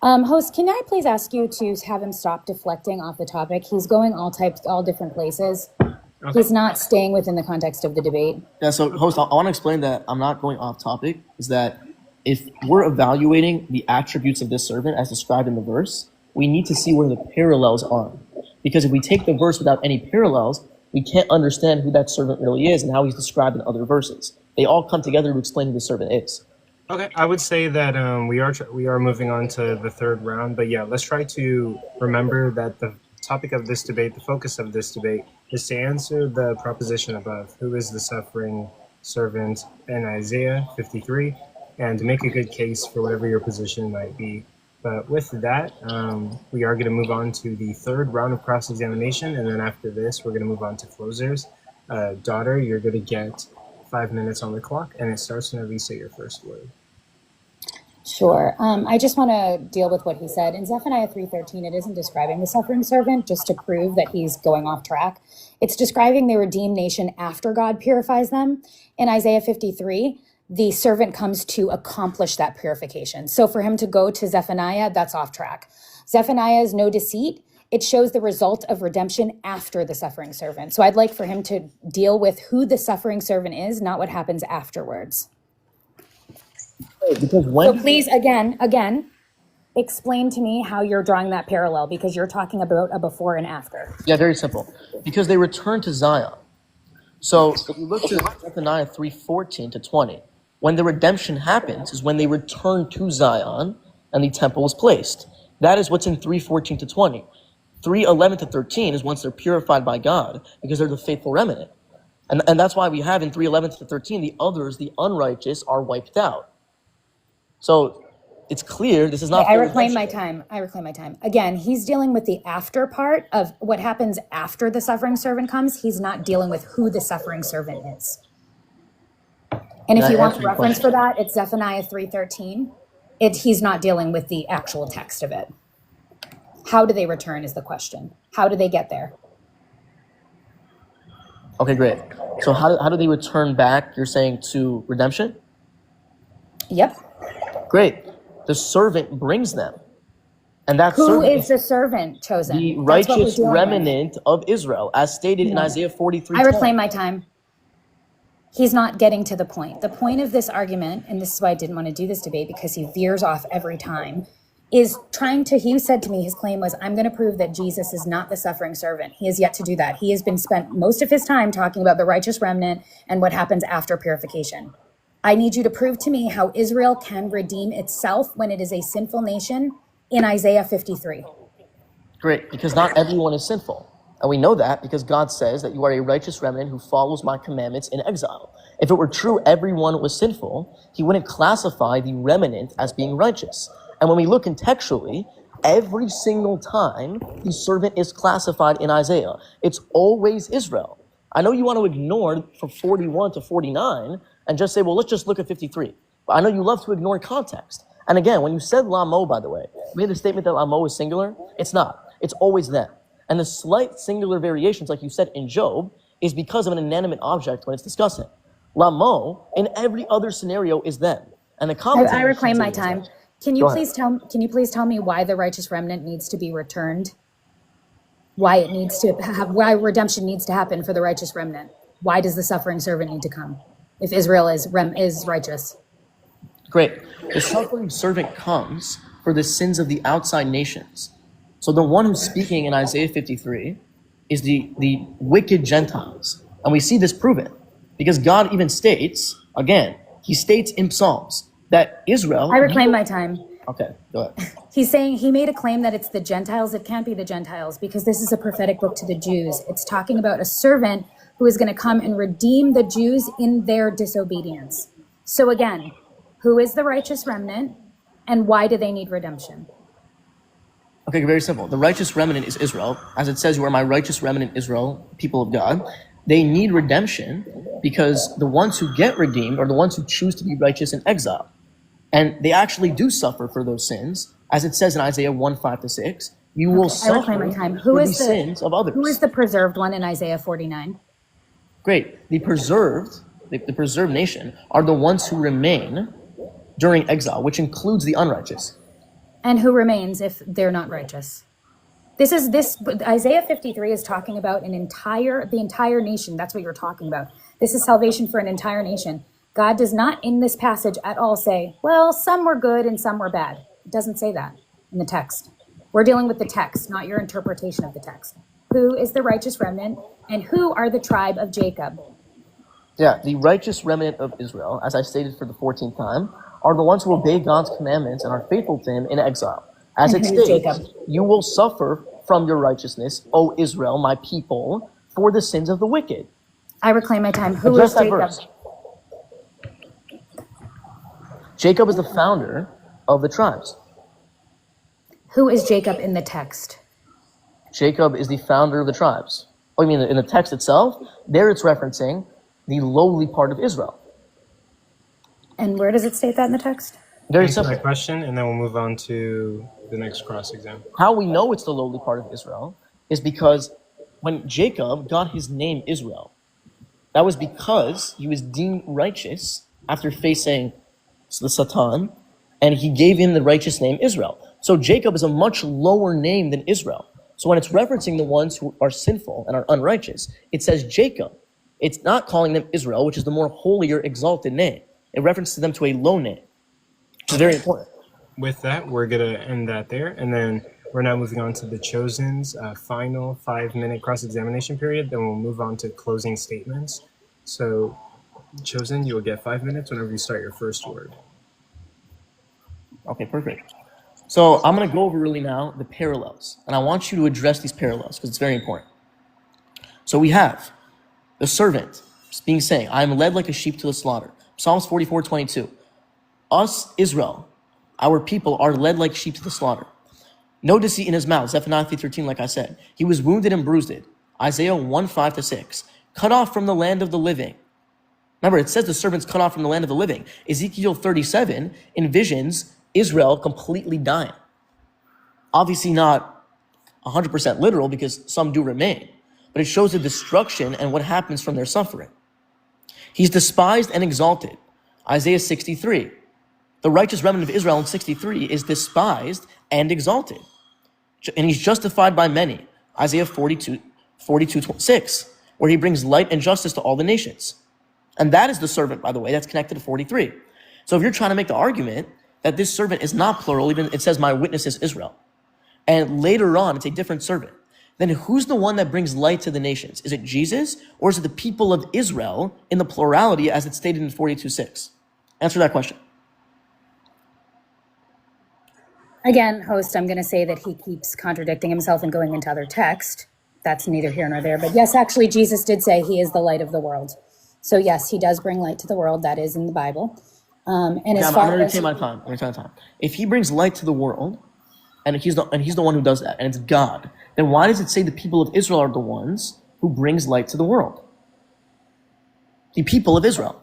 Host, can I please ask you to have him stop deflecting off the topic? He's going all different places. Okay. He's not staying within the context of the debate. Yeah, so host, I want to explain that I'm not going off topic, is that if we're evaluating the attributes of this servant as described in the verse, we need to see where the parallels are. Because if we take the verse without any parallels, we can't understand who that servant really is and how he's described in other verses. They all come together to explain who the servant is. Okay, I would say that we are moving on to the third round, but yeah, let's try to remember that the topic of this debate, the focus of this debate, is to answer the proposition above: who is the suffering servant in Isaiah 53, and to make a good case for whatever your position might be. But with that, we are going to move on to the third round of cross-examination, and then after this, we're going to move on to closers. Daughter, you're going to get 5 minutes on the clock, and it starts whenever you say your first word. Sure. I just want to deal with what he said. In Zephaniah 3:13, it isn't describing the suffering servant just to prove that he's going off track. It's describing the redeemed nation after God purifies them. In Isaiah 53, the servant comes to accomplish that purification. So for him to go to Zephaniah, that's off track. Zephaniah is no deceit. It shows the result of redemption after the suffering servant. So I'd like for him to deal with who the suffering servant is, not what happens afterwards. Because So please, again, explain to me how you're drawing that parallel, because you're talking about a before and after. Yeah, very simple. Because they return to Zion. So if you look to Zephaniah 3:14-20, when the redemption happens is when they return to Zion and the temple was placed. That is what's in 3:14-20. 3:11-13 is once they're purified by God because they're the faithful remnant. And that's why we have in 3:11-13, the others, the unrighteous, are wiped out. So it's clear this is not. I reclaim my time. Again, he's dealing with the after part of what happens after the suffering servant comes. He's not dealing with who the suffering servant is. And if you want a reference for that, it's Zephaniah 3:13. He's not dealing with the actual text of it. How do they return is the question. How do they get there? Okay, great. So how do they return back, you're saying, to redemption? Yep. Great. The servant brings them. And that Who servant is the servant chosen? the That's what we're righteous dealing with. remnant of Israel, as stated in Isaiah 43. I reclaim my time. He's not getting to the point. The point of this argument, and this is why I didn't want to do this debate, because he veers off every time, is he said to me, his claim was, I'm going to prove that Jesus is not the suffering servant. He has yet to do that. He has been spent most of his time talking about the righteous remnant and what happens after purification. I need you to prove to me how Israel can redeem itself when it is a sinful nation in Isaiah 53. Great, because not everyone is sinful. And we know that because God says that you are a righteous remnant who follows my commandments in exile. If it were true everyone was sinful, he wouldn't classify the remnant as being righteous. And when we look contextually, every single time the servant is classified in Isaiah, it's always Israel. I know you want to ignore from 41 to 49 and just say, well, let's just look at 53. But I know you love to ignore context. And again, when you said Lamo, by the way, you made the statement that Lamo is singular. It's not. It's always them. And the slight singular variations, like you said in Job, is because of an inanimate object when it's discussing. Lamo, in every other scenario, is them. And the I reclaim my time. Can you please tell me why the righteous remnant needs to be returned? Why redemption needs to happen for the righteous remnant? Why does the suffering servant need to come if Israel is righteous? Great. The suffering servant comes for the sins of the outside nations. So the one who's speaking in Isaiah 53 is the wicked Gentiles. And we see this proven because God even states, again, he states in Psalms that Israel... I reclaim my time. Okay, go ahead. He's saying he made a claim that it's the Gentiles. It can't be the Gentiles because this is a prophetic book to the Jews. It's talking about a servant who is going to come and redeem the Jews in their disobedience. So again, who is the righteous remnant and why do they need redemption? Okay, very simple. The righteous remnant is Israel. As it says, you are my righteous remnant, Israel, people of God. They need redemption because the ones who get redeemed are the ones who choose to be righteous in exile. And they actually do suffer for those sins. As it says in Isaiah 1:5-6, you will suffer for the sins of others. Who is the preserved one in Isaiah 49? Great. The preserved nation are the ones who remain during exile, which includes the unrighteous. And who remains if they're not righteous? Isaiah 53 is talking about the entire nation. That's what you're talking about. This is salvation for an entire nation. God does not in this passage at all say, well, some were good and some were bad. It doesn't say that in the text. We're dealing with the text, not your interpretation of the text. Who is the righteous remnant and who are the tribe of Jacob? Yeah, the righteous remnant of Israel, as I stated for the 14th time, are the ones who obey God's commandments and are faithful to him in exile. As it states, you will suffer from your righteousness, O Israel, my people, for the sins of the wicked. I reclaim my time. Who is Jacob? Verse. Jacob is the founder of the tribes. Who is Jacob in the text? Jacob is the founder of the tribes. Oh, you mean in the text itself? There it's referencing the lowly part of Israel. And where does it state that in the text? Very Answer simple. my question, and then we'll move on to the next cross-exam. How we know it's the lowly part of Israel is because when Jacob got his name Israel, that was because he was deemed righteous after facing the Satan, and he gave him the righteous name Israel. So Jacob is a much lower name than Israel. So when it's referencing the ones who are sinful and are unrighteous, it says Jacob. It's not calling them Israel, which is the more holier, exalted name. It references them to a low name, which is very important. With that, we're going to end that there, and then we're now moving on to the Chosen's final 5-minute cross-examination period. Then we'll move on to closing statements. So, Chosen, you will get 5 minutes whenever you start your first word. Okay, perfect. So I'm going to go over really now the parallels, and I want you to address these parallels because it's very important. So we have the servant being saying, I am led like a sheep to the slaughter. Psalms 44:22. Us, Israel, our people are led like sheep to the slaughter. No deceit in his mouth. Zephaniah 3:13, like I said. He was wounded and bruised. Isaiah 1:5-6. Cut off from the land of the living. Remember, it says the servant's cut off from the land of the living. Ezekiel 37 envisions Israel completely dying. Obviously not 100% literal because some do remain, but it shows the destruction and what happens from their suffering. He's despised and exalted. Isaiah 63. The righteous remnant of Israel in 63 is despised and exalted. And he's justified by many. Isaiah 42:6, where he brings light and justice to all the nations. And that is the servant, by the way, that's connected to 43. So if you're trying to make the argument that this servant is not plural, even it says my witness is Israel. And later on, it's a different servant. Then who's the one that brings light to the nations? Is it Jesus, or is it the people of Israel in the plurality as it's stated in 42:6? Answer that question. Again, host, I'm going to say that he keeps contradicting himself and going into other text. That's neither here nor there. But yes, actually, Jesus did say he is the light of the world. So yes, he does bring light to the world. That is in the Bible. And as far I'm going to as take my time. I'm going to take my time. If he brings light to the world, and he's the one who does that, and it's God, then why does it say the people of Israel are the ones who brings light to the world? The people of Israel.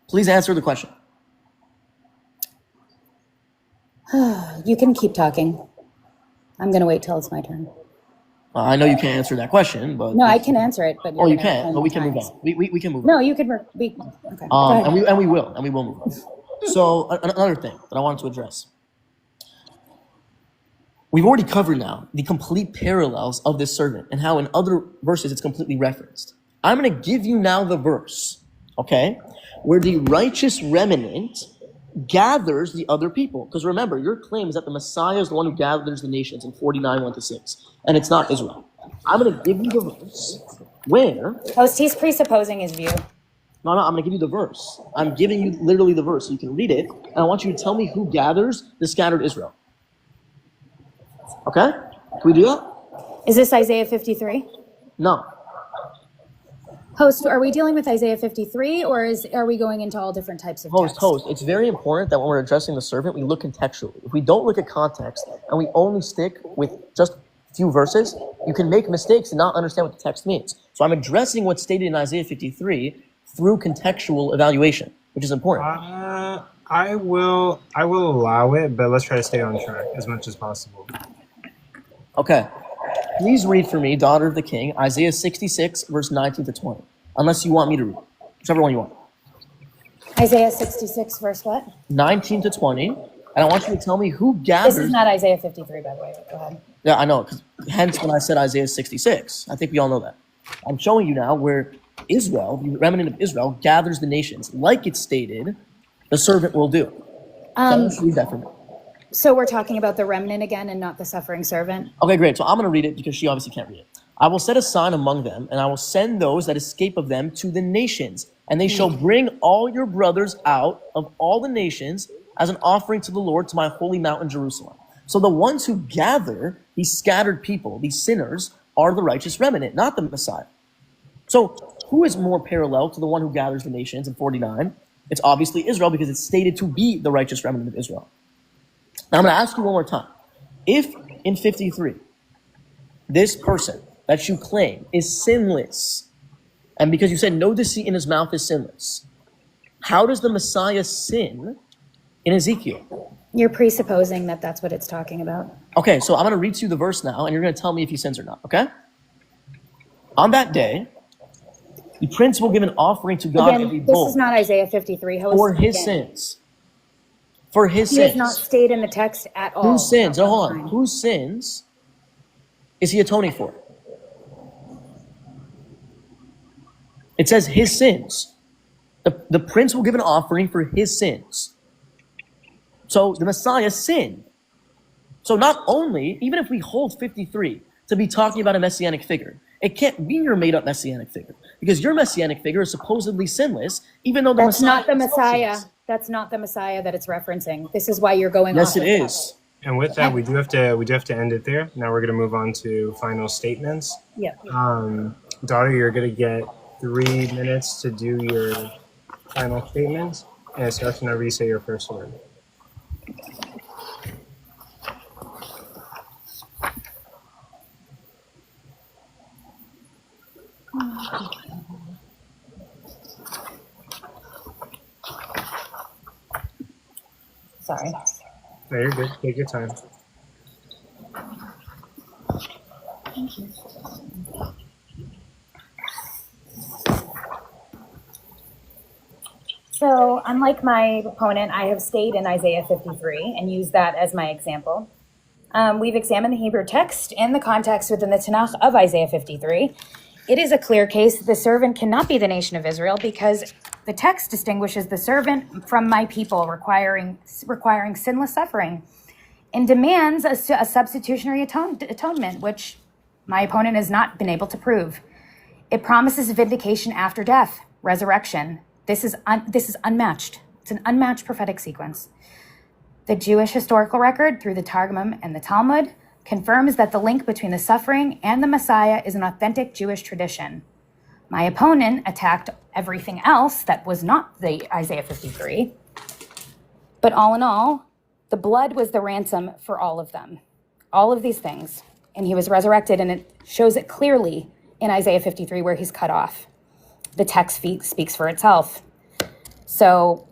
Please answer the question. you can keep talking. I'm going to wait till it's my turn. I know you can't answer that question, but No, I can answer it, but oh, you can. But we can move on. We can move on. No, you can. Okay. Go ahead. And we will move on. So another thing that I wanted to address. We've already covered now the complete parallels of this servant and how in other verses it's completely referenced. I'm going to give you now the verse, okay, where the righteous remnant gathers the other people. Because remember, your claim is that the Messiah is the one who gathers the nations in 49:1-6, and it's not Israel. I'm going to give you the verse where... Host, he's presupposing his view. No, I'm going to give you the verse. I'm giving you literally the verse so you can read it, and I want you to tell me who gathers the scattered Israel. Okay? Can we do that? Is this Isaiah 53? No. Host, are we dealing with Isaiah 53, or are we going into all different types of text? Host, it's very important that when we're addressing the servant, we look contextually. If we don't look at context and we only stick with just a few verses, you can make mistakes and not understand what the text means. So I'm addressing what's stated in Isaiah 53 through contextual evaluation, which is important. I will allow it, but let's try to stay on track as much as possible. Okay. Please read for me, daughter of the king, Isaiah 66, verse 19-20. Unless you want me to read. Whichever one you want. Isaiah 66, verse what? 19-20. And I want you to tell me who gathers... This is not Isaiah 53, by the way. Go ahead. Yeah, I know. Hence when I said Isaiah 66. I think we all know that. I'm showing you now where Israel, the remnant of Israel, gathers the nations. Like it's stated, the servant will do. So read that for me. So we're talking about the remnant again and not the suffering servant? Okay, great. So I'm going to read it because she obviously can't read it. I will set a sign among them, and I will send those that escape of them to the nations, and they shall bring all your brothers out of all the nations as an offering to the Lord to my holy mountain Jerusalem. So the ones who gather these scattered people, these sinners, are the righteous remnant, not the Messiah. So who is more parallel to the one who gathers the nations in 49? It's obviously Israel because it's stated to be the righteous remnant of Israel. Now I'm going to ask you one more time. If in 53, this person that you claim is sinless, and because you said no deceit in his mouth is sinless, how does the Messiah sin in Ezekiel? You're presupposing that that's what it's talking about. Okay, so I'm going to read to you the verse now, and you're going to tell me if he sins or not, okay? On that day, the prince will give an offering to God of a Again, bull this is not Isaiah 53. Host, for his again. sins. For his He sins. does not state in the text at all. Whose sins? Not Oh, one hold on. line. Whose sins is he atoning for? It says his sins. The prince will give an offering for his sins. So the Messiah sinned. So not only, even if we hold 53 to be talking about a messianic figure, it can't be your made-up messianic figure because your messianic figure is supposedly sinless, even though the That's Messiah not the is Messiah. sinless. That's not the Messiah that it's referencing. This is why you're going Yes, off it of that. is. And with that, we do have to end it there. Now we're going to move on to final statements. Yeah. Daughter, you're going to get 3 minutes to do your final statements, and it starts whenever you say your first word. Sorry. No, you're good. Take your time. So, unlike my opponent, I have stayed in Isaiah 53 and used that as my example. We've examined the Hebrew text and the context within the Tanakh of Isaiah 53. It is a clear case that the servant cannot be the nation of Israel because The text distinguishes the servant from my people, requiring sinless suffering, and demands a substitutionary atonement, which my opponent has not been able to prove. It promises vindication after death, resurrection. This is unmatched. It's an unmatched prophetic sequence. The Jewish historical record through the Targum and the Talmud confirms that the link between the suffering and the Messiah is an authentic Jewish tradition. My opponent attacked everything else that was not the Isaiah 53. But all in all, the blood was the ransom for all of them, all of these things. And he was resurrected, and it shows it clearly in Isaiah 53 where he's cut off. The text speaks for itself. So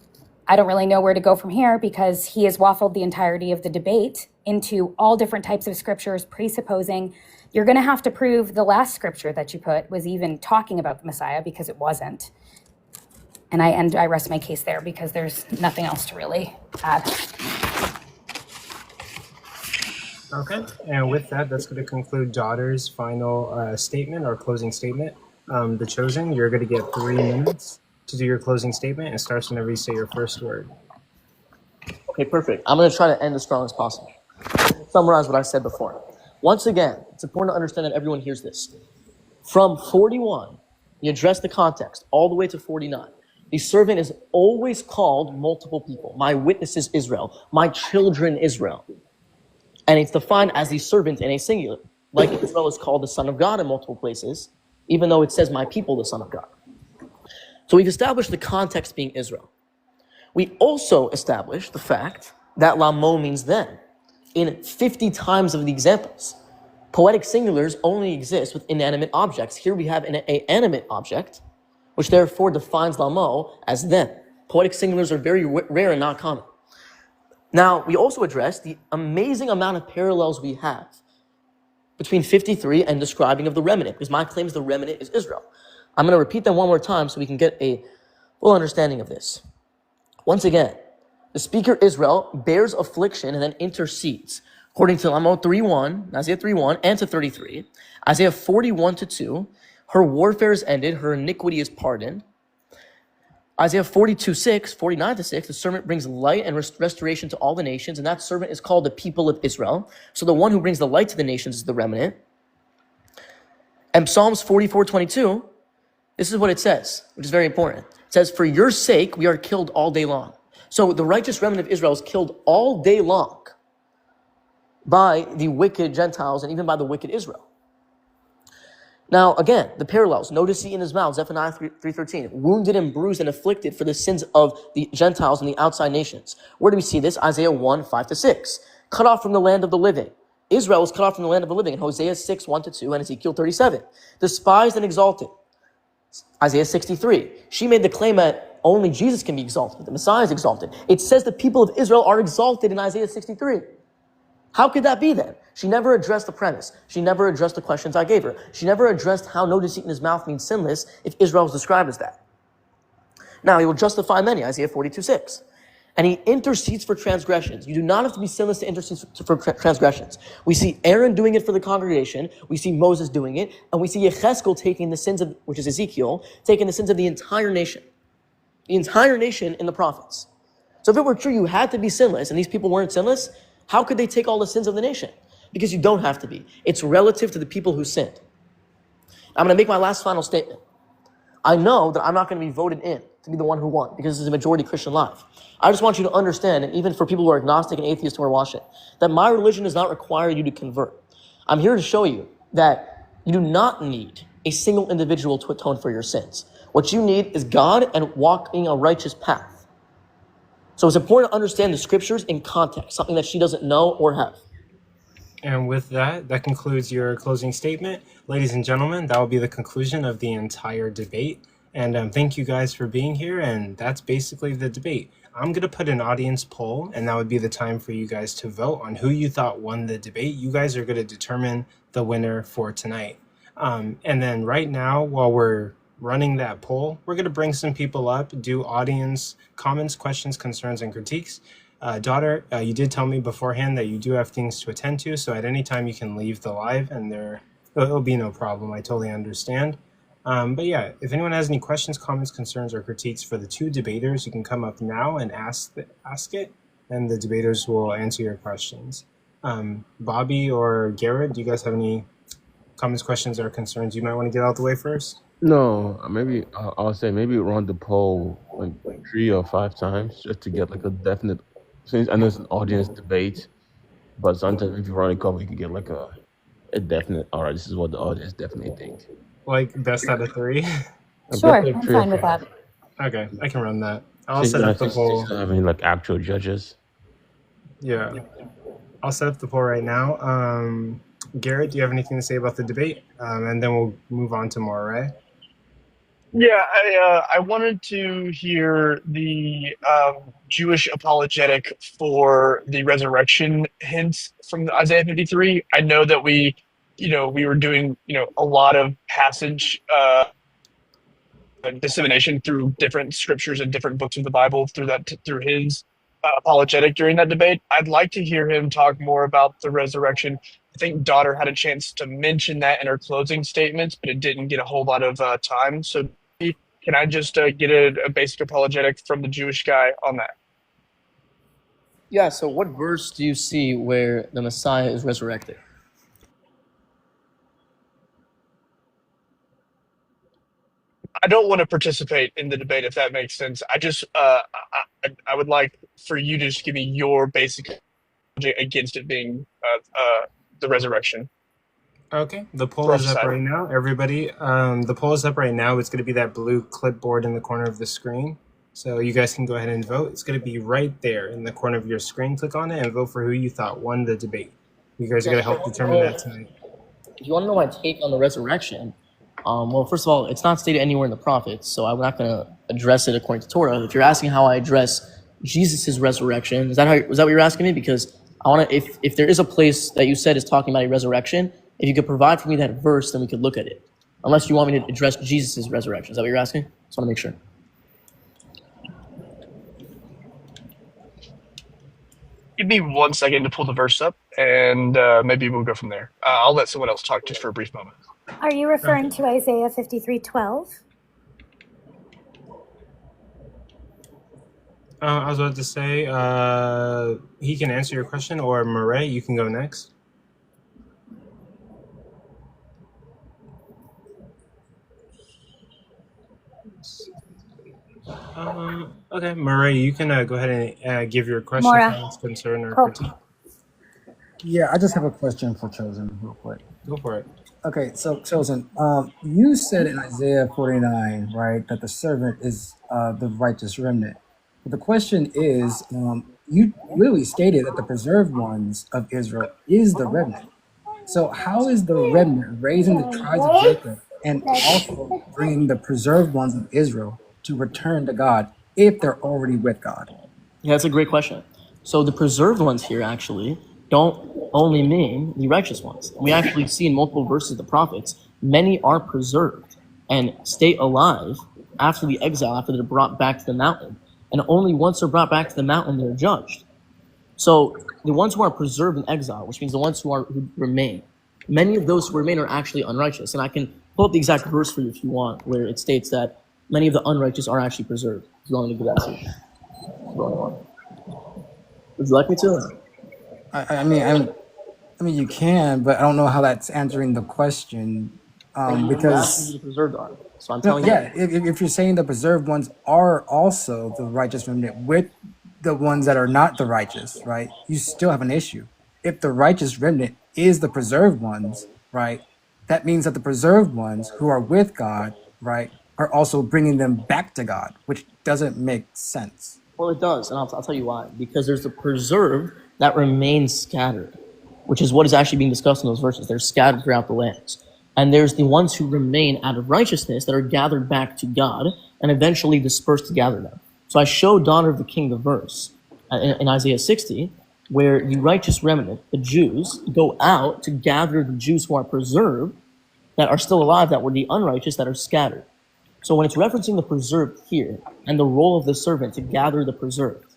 I don't really know where to go from here because he has waffled the entirety of the debate into all different types of scriptures, presupposing you're going to have to prove the last scripture that you put was even talking about the Messiah, because it wasn't. And I rest my case there because there's nothing else to really add. Okay, and with that, that's going to conclude Daughter's final statement or closing statement. The Chosen, you're going to get 3 minutes to do your closing statement. It starts whenever you say your first word. Okay, perfect. I'm going to try to end as strong as possible. Summarize what I said before. Once again, it's important to understand that everyone hears this. From 41, you address the context, all the way to 49. The servant is always called multiple people. My witnesses Israel, my children Israel. And it's defined as the servant in a singular. Like Israel is called the Son of God in multiple places, even though it says my people, the Son of God. So we've established the context being Israel. We also established the fact that lamo means then in 50 times of the examples. Poetic singulars only exist with inanimate objects. Here we have an animate object, which therefore defines lamo as then. Poetic singulars are very rare and not common. Now, we also addressed the amazing amount of parallels we have between 53 and describing of the remnant, because my claim is the remnant is Israel. I'm going to repeat them one more time so we can get a full understanding of this. Once again, the speaker Israel bears affliction and then intercedes. According to Lamo 3:1, Isaiah 3:1, and to 33, Isaiah 41:2, her warfare is ended, her iniquity is pardoned. Isaiah 42:6, 49:6, the servant brings light and restoration to all the nations, and that servant is called the people of Israel. So the one who brings the light to the nations is the remnant. And Psalms 44:22, this is what it says, which is very important. It says, for your sake, we are killed all day long. So the righteous remnant of Israel is killed all day long by the wicked Gentiles and even by the wicked Israel. Now, again, the parallels. No deceit in his mouth, Zephaniah 3:13. Wounded and bruised and afflicted for the sins of the Gentiles and the outside nations. Where do we see this? Isaiah 1:5-6. Cut off from the land of the living. Israel was cut off from the land of the living in Hosea 6:1-2 and Ezekiel 37. Despised and exalted. Isaiah 63. She made the claim that only Jesus can be exalted. The Messiah is exalted. It says the people of Israel are exalted in Isaiah 63. How could that be then? She never addressed the premise. She never addressed the questions I gave her. She never addressed how no deceit in his mouth means sinless if Israel is described as that. Now, he will justify many, Isaiah 42:6. And he intercedes for transgressions. You do not have to be sinless to intercede for transgressions. We see Aaron doing it for the congregation. We see Moses doing it. And we see Yechezkel taking the sins of, which is Ezekiel, taking the sins of the entire nation. The entire nation in the prophets. So if it were true you had to be sinless and these people weren't sinless, how could they take all the sins of the nation? Because you don't have to be. It's relative to the people who sinned. I'm going to make my last final statement. I know that I'm not going to be voted in to be the one who won because this is a majority Christian life. I just want you to understand, and even for people who are agnostic and atheists who are watching, that my religion does not require you to convert. I'm here to show you that you do not need a single individual to atone for your sins. What you need is God and walking a righteous path. So it's important to understand the scriptures in context, something that she doesn't know or have. And with that, that concludes your closing statement. Ladies and gentlemen, that will be the conclusion of the entire debate. And thank you guys for being here. And that's basically the debate. I'm going to put an audience poll, and that would be the time for you guys to vote on who you thought won the debate. You guys are going to determine the winner for tonight. And then right now, while we're running that poll, we're going to bring some people up, do audience comments, questions, concerns, and critiques. Daughter, you did tell me beforehand that you do have things to attend to, so at any time you can leave the live and it'll be no problem. I totally understand. But yeah, if anyone has any questions, comments, concerns, or critiques for the two debaters, you can come up now and ask it, and the debaters will answer your questions. Bobby or Garrett, do you guys have any comments, questions, or concerns you might want to get out the way first? No, maybe I'll say maybe run the poll like 3 or 5 times just to get like a definite. Since I know it's an audience debate, but sometimes if you run a couple, you can get like a definite. All right, this is what the audience definitely think. Like best out of 3? Sure, I'm fine with that. Okay, I can run that. I'll Since set up the poll. I mean, like actual judges. Yeah, I'll set up the poll right now. Garrett, do you have anything to say about the debate? And then we'll move on to Moray. Yeah, I wanted to hear the Jewish apologetic for the resurrection hints from Isaiah 53. I know that we were doing, a lot of passage dissemination through different scriptures and different books of the Bible through his apologetic during that debate. I'd like to hear him talk more about the resurrection. I think Daughter had a chance to mention that in her closing statements, but it didn't get a whole lot of time. So can I just get a basic apologetic from the Jewish guy on that? Yeah, so what verse do you see where the Messiah is resurrected? I don't want to participate in the debate, if that makes sense. I just I would like for you to just give me your basic against it being the resurrection. Okay, the poll is up Prophesy. right now, everybody. The poll is up right now. It's going to be that blue clipboard in the corner of the screen. So you guys can go ahead and vote. It's going to be right there in the corner of your screen. Click on it and vote for who you thought won the debate. You guys are going to help determine that tonight. If you want to know my take on the resurrection, well, first of all, it's not stated anywhere in the prophets, so I'm not going to address it according to Torah. If you're asking how I address Jesus' resurrection, was that what you're asking me? Because I want to, if there is a place that you said is talking about a resurrection, if you could provide for me that verse, then we could look at it. Unless you want me to address Jesus' resurrection. Is that what you're asking? Just want to make sure. Give me 1 second to pull the verse up, and maybe we'll go from there. I'll let someone else talk just for a brief moment. Are you referring to Isaiah 53:12? I was about to say, he can answer your question, or Murray, you can go next. Okay, Murray, you can go ahead and give your question, Maura. comments, concern, or Cool. critique. Yeah, I just have a question for Chosen real quick. Go for it. Okay, so Chosen, you said in Isaiah 49, right, that the servant is the righteous remnant. But the question is, you literally stated that the preserved ones of Israel is the remnant. So how is the remnant raising the tribes of Jacob and also bringing the preserved ones of Israel to return to God if they're already with God? Yeah, that's a great question. So the preserved ones here actually don't only mean the righteous ones. We actually see in multiple verses of the prophets, many are preserved and stay alive after the exile, after they're brought back to the mountain. And only once they're brought back to the mountain, they're judged. So the ones who are preserved in exile, which means the ones who remain, many of those who remain are actually unrighteous. And I can pull up the exact verse for you if you want, where it states that many of the unrighteous are actually preserved. If you want me to do that too. Would you like me to? I mean, you can, but I don't know how that's answering the question. Because the preserved are. So I'm no, telling yeah, you. if you're saying the preserved ones are also the righteous remnant with the ones that are not the righteous, right? You still have an issue. If the righteous remnant is the preserved ones, right? That means that the preserved ones who are with God, right, are also bringing them back to God, which doesn't make sense. Well, it does, and I'll tell you why. Because there's the preserved that remains scattered, which is what is actually being discussed in those verses. They're scattered throughout the lands. And there's the ones who remain out of righteousness that are gathered back to God and eventually dispersed to gather them. So I showed Daughter of the King the verse in Isaiah 60, where the righteous remnant, the Jews, go out to gather the Jews who are preserved, that are still alive, that were the unrighteous, that are scattered. So when it's referencing the preserved here and the role of the servant to gather the preserved,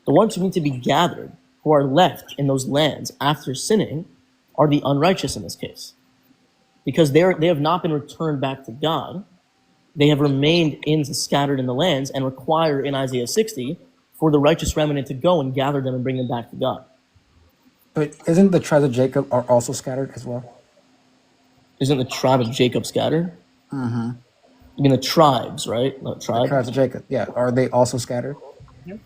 the ones who need to be gathered, who are left in those lands after sinning, are the unrighteous in this case. because they have not been returned back to God. They have remained scattered in the lands and require in Isaiah 60 for the righteous remnant to go and gather them and bring them back to God. But isn't the tribes of Jacob are also scattered as well? Isn't the tribe of Jacob scattered? Mm-hmm. You mean the tribes, right? Not The tribe. tribes of Jacob, yeah. Are they also scattered?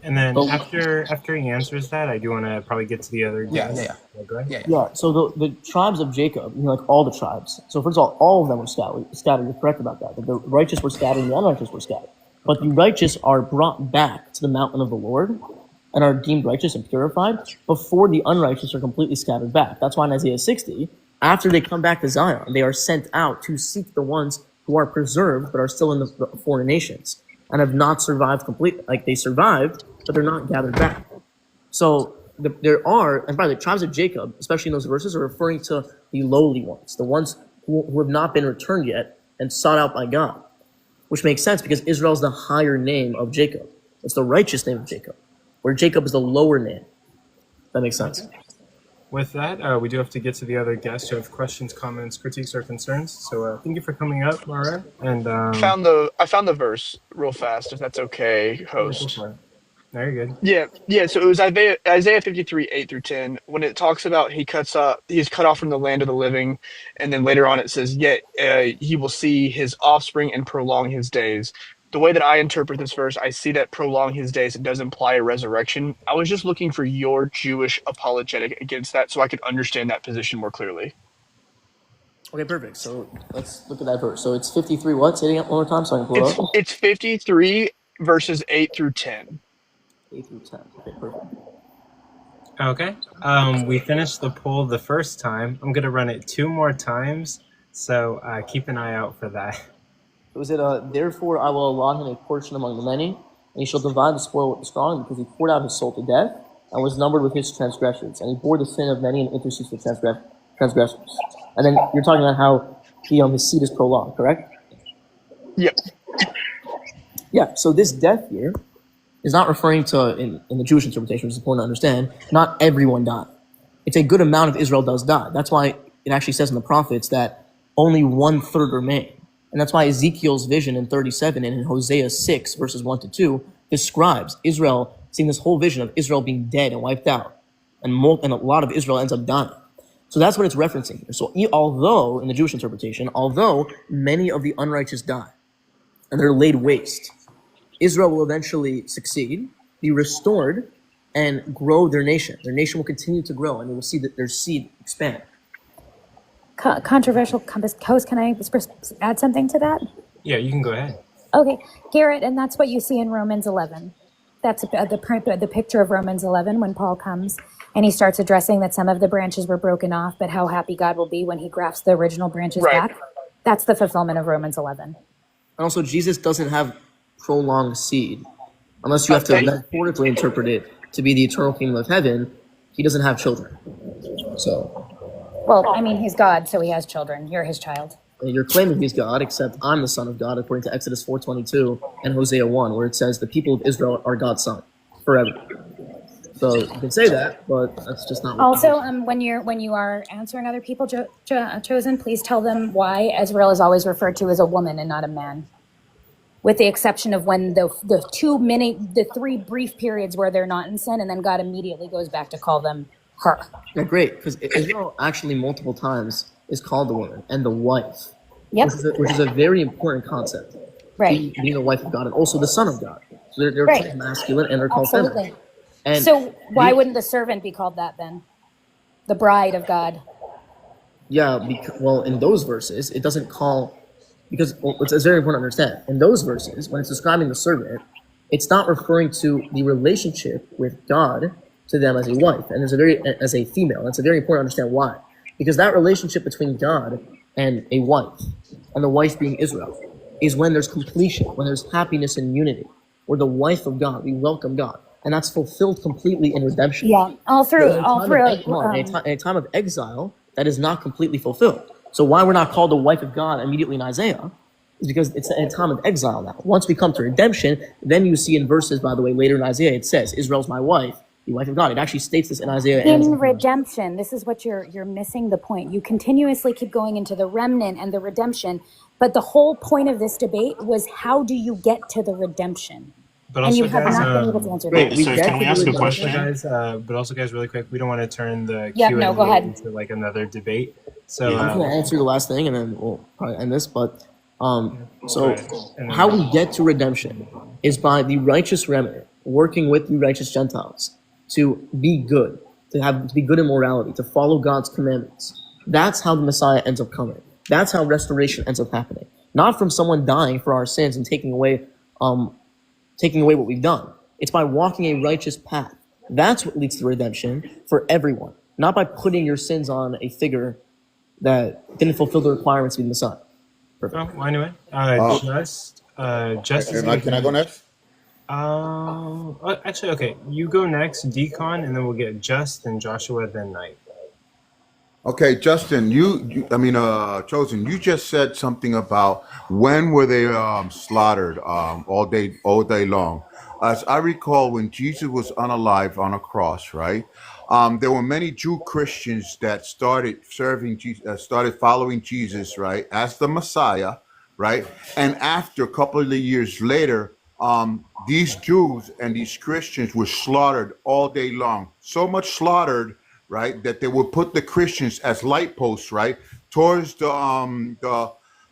And then Oh. after he answers that, I do want to probably get to the other guys. Yeah. Go ahead. Yeah. Yeah, so the tribes of Jacob, like all the tribes. So first of all of them were scattered. You're correct about that. The righteous were scattered and the unrighteous were scattered. But the righteous are brought back to the mountain of the Lord and are deemed righteous and purified before the unrighteous are completely scattered back. That's why in Isaiah 60, after they come back to Zion, they are sent out to seek the ones who are preserved but are still in the foreign nations and have not survived completely. Like they survived, but they're not gathered back. So there are, and by the way, tribes of Jacob, especially in those verses, are referring to the lowly ones, the ones who have not been returned yet and sought out by God, which makes sense because Israel is the higher name of Jacob. It's the righteous name of Jacob, where Jacob is the lower name. That makes sense. With that, we do have to get to the other guests who have questions, comments, critiques, or concerns. So thank you for coming up, Mara. And I found the verse real fast, if that's okay, host. Very good. Yeah. So it was Isaiah 53, 8 through 10, when it talks about he's cut off from the land of the living, and then later on it says, yet he will see his offspring and prolong his days. The way that I interpret this verse, I see that prolong his days, it does imply a resurrection. I was just looking for your Jewish apologetic against that so I could understand that position more clearly. Okay, perfect. So let's look at that verse. So it's 53 what? Say it again one more time so I can pull it up. It's 53 verses 8 through 10. 8 through 10. Okay, perfect. Okay. We finished the poll the first time. I'm going to run it 2 more times, so keep an eye out for that. Was it, therefore I will allot him a portion among the many, and he shall divide the spoil with the strong, because he poured out his soul to death, and was numbered with his transgressions, and he bore the sin of many and intercedes for transgressors. And then you're talking about how his seed is prolonged, correct? Yep. Yeah, so this death here is not referring to, in the Jewish interpretation, which is important to understand, not everyone died. It's a good amount of Israel does die. That's why it actually says in the prophets that only 1/3 remain. And that's why Ezekiel's vision in 37 and in Hosea 6, verses 1 to 2, describes Israel, seeing this whole vision of Israel being dead and wiped out. And a lot of Israel ends up dying. So that's what it's referencing here. So although, in the Jewish interpretation, although many of the unrighteous die, and they're laid waste, Israel will eventually succeed, be restored, and grow their nation. Their nation will continue to grow, and they will see that their seed expand. Controversial host, can I add something to that? Yeah, you can go ahead. Okay, Garrett, and that's what you see in Romans 11. That's the picture of Romans 11 when Paul comes and he starts addressing that some of the branches were broken off, but how happy God will be when he grafts the original branches back. That's the fulfillment of Romans 11. And also, Jesus doesn't have prolonged seed. Unless you have to metaphorically interpret it to be the eternal kingdom of heaven, he doesn't have children. So... Well, I mean, he's God, so he has children. You're his child. You're claiming he's God, except I'm the son of God, according to Exodus 4:22 and Hosea 1, where it says the people of Israel are God's son forever. So you can say that, but that's just not what Also, when you are answering other people, Chosen, please tell them why Israel is always referred to as a woman and not a man. With the exception of when the 3 brief periods where they're not in sin, and then God immediately goes back to call them her. Yeah, great, because Israel actually multiple times is called the woman and the wife, Yep. which is a very important concept. Right. Being the wife of God and also the son of God. So they're Right. called masculine and they're called Absolutely. feminine. And So why wouldn't the servant be called that then? The bride of God. Yeah, well, in those verses, it doesn't call, because it's very important to understand. In those verses, when it's describing the servant, it's not referring to the relationship with God to them as a wife and as a female. And it's very important to understand why. Because that relationship between God and a wife, and the wife being Israel, is when there's completion, when there's happiness and unity. We're the wife of God. We welcome God. And that's fulfilled completely in redemption. Yeah, all through. In a time of exile, that is not completely fulfilled. So why we're not called the wife of God immediately in Isaiah is because it's a time of exile now. Once we come to redemption, then you see in verses, by the way, later in Isaiah, it says, Israel's my wife, the wife of God. It actually states this in Isaiah and In redemption, this is what you're missing the point. You continuously keep going into the remnant and the redemption, but the whole point of this debate was how do you get to the redemption? But And you also, have guys, not been able to answer Great. that. We Sir, get can we to ask the a redemption. question? but also, guys, really quick, we don't want to turn the Yeah, Q&A no, go ahead. into like another debate. So Yeah. I'm going to answer the last thing, and then we'll probably end this. But so Right. And then- how we get to redemption is by the righteous remnant working with the righteous Gentiles to be good, to be good in morality, to follow God's commandments. That's how the Messiah ends up coming. That's how restoration ends up happening. Not from someone dying for our sins and taking away what we've done. It's by walking a righteous path. That's what leads to redemption for everyone. Not by putting your sins on a figure that didn't fulfill the requirements of the Messiah. Perfect. Oh, well, anyway, just Can I go next? actually, okay, you go next, Decon, and then we'll get Just, then Joshua, then Knight. Okay, Justin, Chosen, you just said something about when were they slaughtered all day long. As I recall, when Jesus was unalive on a cross, right? There were many Jew Christians that started serving Jesus, started following Jesus, right, as the Messiah, right? And after a couple of years later, these Jews and these Christians were slaughtered all day long. So much slaughtered, right, that they would put the Christians as light posts, right, towards the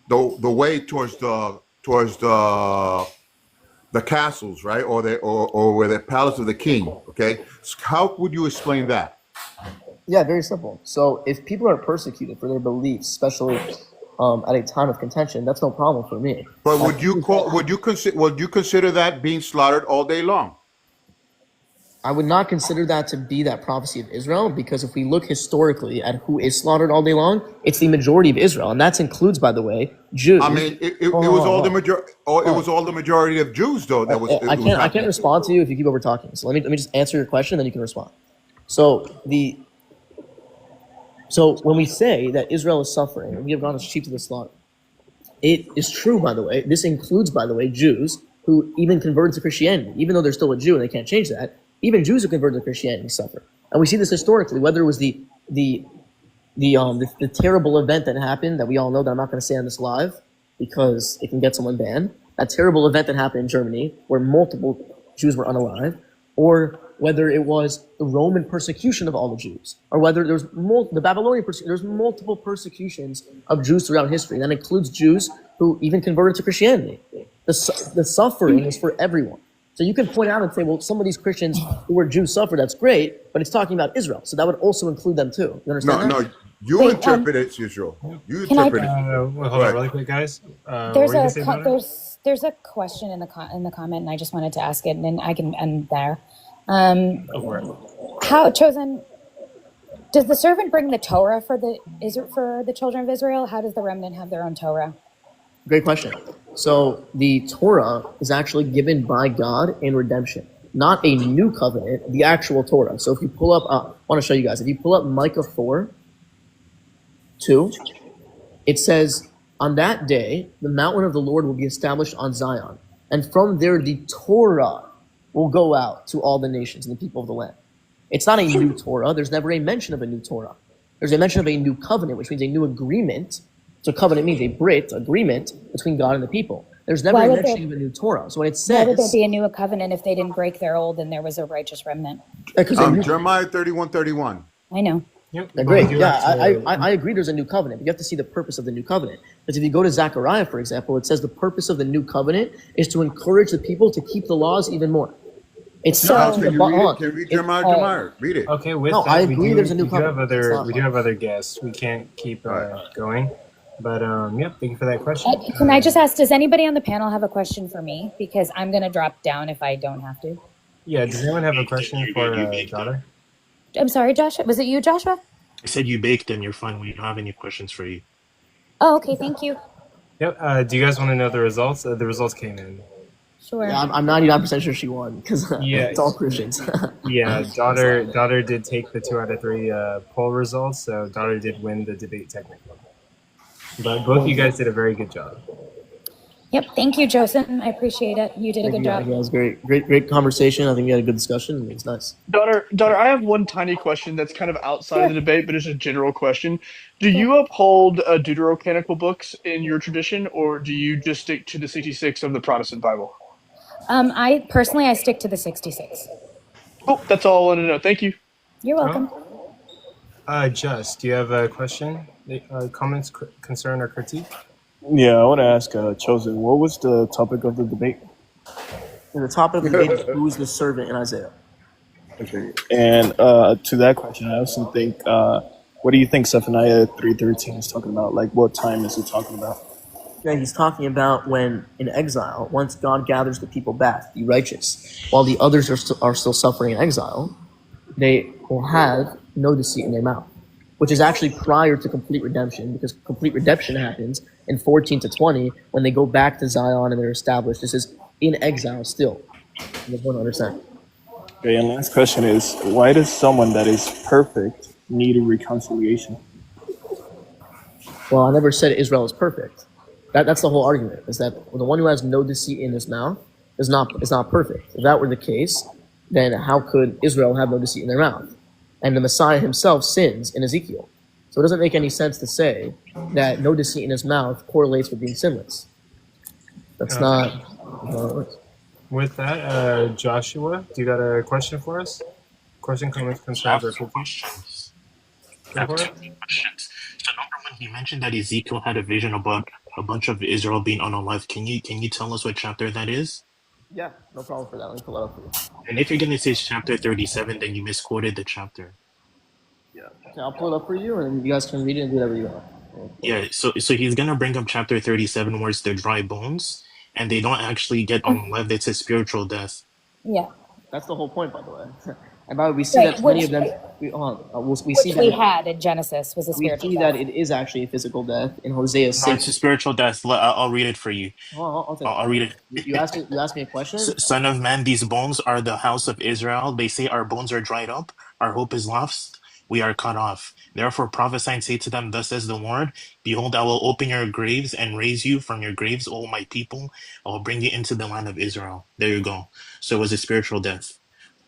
way towards the castles, right, or where the palace of the king. Okay, so how would you explain that? Yeah, very simple. So if people are persecuted for their beliefs, especially at a time of contention, that's no problem for me. But would you consider that being slaughtered all day long? I would not consider that to be that prophecy of Israel, because if we look historically at who is slaughtered all day long, it's the majority of Israel, and that includes, by the way, Jews. I mean, it was all the majority. It was all the majority of Jews, though. That was. I can't respond to you if you keep over talking. So let me just answer your question, then you can respond. So when we say that Israel is suffering and we have gone as sheep to the slaughter, it is true, by the way. This includes, by the way, Jews who even converted to Christianity, even though they're still a Jew and they can't change that. Even Jews who converted to Christianity suffer, and we see this historically. Whether it was the terrible event that happened that we all know that I'm not going to say on this live because it can get someone banned. That terrible event that happened in Germany where multiple Jews were unalive, or whether it was the Roman persecution of all the Jews, or whether there's the Babylonian there's multiple persecutions of Jews throughout history. That includes Jews who even converted to Christianity. The suffering is for everyone. So you can point out and say, well, some of these Christians who were Jews suffered. That's great, but it's talking about Israel, so that would also include them too. You understand? No, you interpret it, Israel. You interpret it. Hold on, really quick, guys. There's what were you gonna say about it? there's a question in the comment, and I just wanted to ask it, and then I can end there. Go for it. How chosen? Does the servant bring the Torah for the children of Israel? How does the remnant have their own Torah? Great question. So the Torah is actually given by God in redemption, not a new covenant, the actual Torah. So if you pull up, I want to show you guys, if you pull up Micah 4:2, it says, on that day, the mountain of the Lord will be established on Zion, and from there the Torah will go out to all the nations and the people of the land. It's not a new Torah. There's never a mention of a new Torah. There's a mention of a new covenant, which means a new agreement. So covenant means a Brit, agreement between God and the people. There's never a mention of a new Torah. So when it says... Why would there be a new covenant if they didn't break their old and there was a righteous remnant? Jeremiah 31:31. I know. Yep. Great. Yeah, I agree there's a new covenant, but you have to see the purpose of the new covenant. Because if you go to Zechariah, for example, it says the purpose of the new covenant is to encourage the people to keep the laws even more. It's Can you read Jeremiah? Read it. Okay, with No, that, I agree there's a new we do have covenant. we do have other guests. We can't keep going. But yep, thank you for that question. Can I just ask, does anybody on the panel have a question for me? Because I'm going to drop down if I don't have to. Yeah, does anyone have a question for daughter? I'm sorry, Joshua. Was it you, Joshua? I said you baked and you're fine. We don't have any questions for you. Oh, okay. Thank you. Yep. Do you guys want to know the results? The results came in. Sure. Yeah, I'm 99% sure she won because Yeah. it's all Christians. Yeah, daughter did take the 2 out of 3 poll results, so daughter did win the debate technically. But both of you guys did a very good job. Yep. Thank you, Joseph. I appreciate it. You did a good job. Yeah, it was great conversation. I think we had a good discussion. It's nice. Daughter, I have one tiny question that's kind of outside of the Sure. debate, but it's a general question. Do you uphold deuterocanonical books in your tradition, or do you just stick to the 66 of the Protestant Bible? I personally stick to the 66. Oh, that's all I wanted to know. Thank you. You're welcome. Just, do you have a question, comments, concern, or critique? Yeah, I want to ask Chosen, what was the topic of the debate? And the topic of the debate is who is the servant in Isaiah? Okay. And to that question, I also think, what do you think Zephaniah 3:13 is talking about? Like, what time is it talking about? Yeah, he's talking about when in exile, once God gathers the people back, the righteous, while the others are still suffering in exile, they will have no deceit in their mouth, which is actually prior to complete redemption, because complete redemption happens in 14 to 20 when they go back to Zion and they're established. This is in exile still. You want to understand. Okay, and last question is, why does someone that is perfect need a reconciliation? Well, I never said Israel is perfect. That's the whole argument, is that the one who has no deceit in his mouth is not perfect. If that were the case, then how could Israel have no deceit in their mouth? And the Messiah himself sins in Ezekiel. So it doesn't make any sense to say that no deceit in his mouth correlates with being sinless. That's not how it works. With that, Joshua, do you got a question for us? Question, comments, concerns, or critique? Questions. Go for it. Questions. So number one, he mentioned that Ezekiel had a vision about a bunch of Israel being unalive. Can you tell us what chapter that is? Yeah, no problem for that. Let me pull it up for you. And if you're gonna say chapter 37, then you misquoted the chapter. Yeah. Okay, I'll pull it up for you, and you guys can read it and do whatever you want. Yeah, so he's gonna bring up chapter 37 where it's the dry bones, and they don't actually get unalive. It's a spiritual death. Yeah. That's the whole point, by the way. And by the way, we see that many of them. We see we that had in Genesis was a we spiritual see death. that it is actually a physical death in Hosea No, 6. it's a spiritual death. I'll read it for you. I'll read it. You asked me a question. Son of man, these bones are the house of Israel. They say our bones are dried up. Our hope is lost. We are cut off. Therefore prophesy and say to them, thus says the Lord, behold, I will open your graves and raise you from your graves, O my people. I will bring you into the land of Israel. There you go. So it was a spiritual death.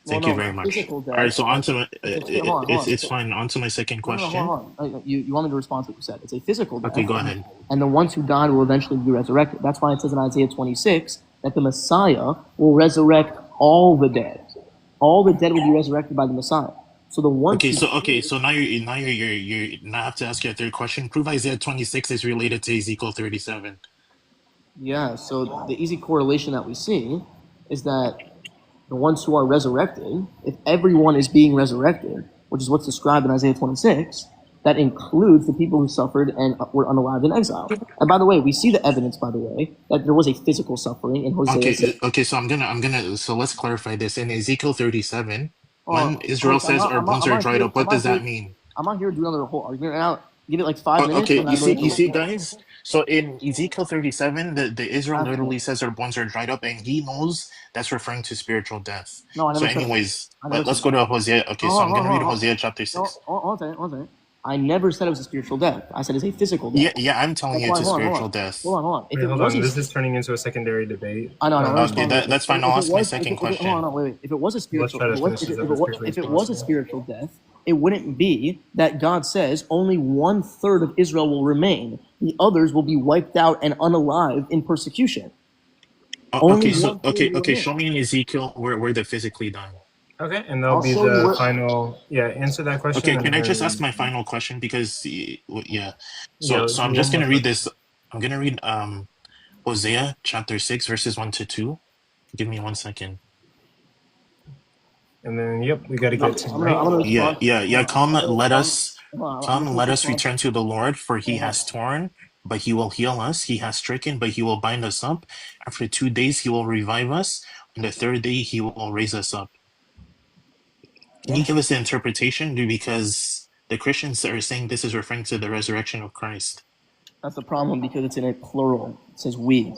Thank you very much. Physical death. All right, so on to my, Hold on. it's fine. On to my second question. Hold on. You want me to respond to what you said? It's a physical death. Okay, go ahead. And the ones who died will eventually be resurrected. That's why it says in Isaiah 26 that the Messiah will resurrect all the dead. All the dead will be resurrected by the Messiah. So the ones. So now you're now have to ask your third question. Prove Isaiah 26 is related to Ezekiel 37. Yeah. So the easy correlation that we see is that the ones who are resurrected, if everyone is being resurrected, which is what's described in Isaiah 26, that includes the people who suffered and were unalived in exile. And by the way, we see the evidence, by the way, that there was a physical suffering in Hosea. Okay. So so let's clarify this. In Ezekiel 37, when Israel says our bones are dried up, what does that mean? I'm not here to do another whole argument right now. Give it like 5 minutes. Okay, you see, guys. So in Ezekiel 37, the Israel literally says our bones are dried up, and he knows that's referring to spiritual death. No, I never so, anyways, said let's go to Hosea. Okay, so I'm gonna read Hosea chapter 6. One second. I never said it was a spiritual death. I said it's a physical death. Yeah, I'm telling you it's a spiritual death. Hold on. Hold on. This is turning into a secondary debate. I know. Okay, that's fine. I'll ask my second question. Hold on, wait. If it was a spiritual, if it was a possible. spiritual death, it wouldn't be that God says only 1/3 of Israel will remain. The others will be wiped out and unalive in persecution. Okay. Show me in Ezekiel where they're physically done. Okay, and that'll be the final. Yeah, answer that question. Okay, can I just ask my final question? Because So I'm just gonna read this. I'm gonna read Hosea chapter 6 verses 1 to 2. Give me 1 second. And then we got to get to Come, let us return to the Lord, for he has torn, but he will heal us. He has stricken, but he will bind us up. After 2 days he will revive us. On the third day he will raise us up. Can you give us the interpretation? Because the Christians are saying this is referring to the resurrection of Christ. That's the problem, because it's in a plural. It says we.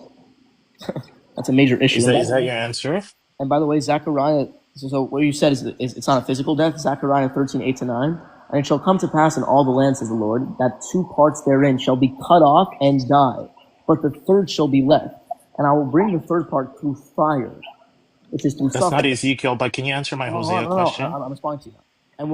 That's a major issue. Is that your answer? And by the way, Zechariah, so what you said is it's not a physical death. Zechariah 13:8-9. And it shall come to pass in all the land, says the Lord, that 2 parts therein shall be cut off and die, but the third shall be left. and I will bring the third part through fire, which is through That's not suffering. Ezekiel, but can you answer my Hold on, Hosea no, no, question? I'm responding to you now. And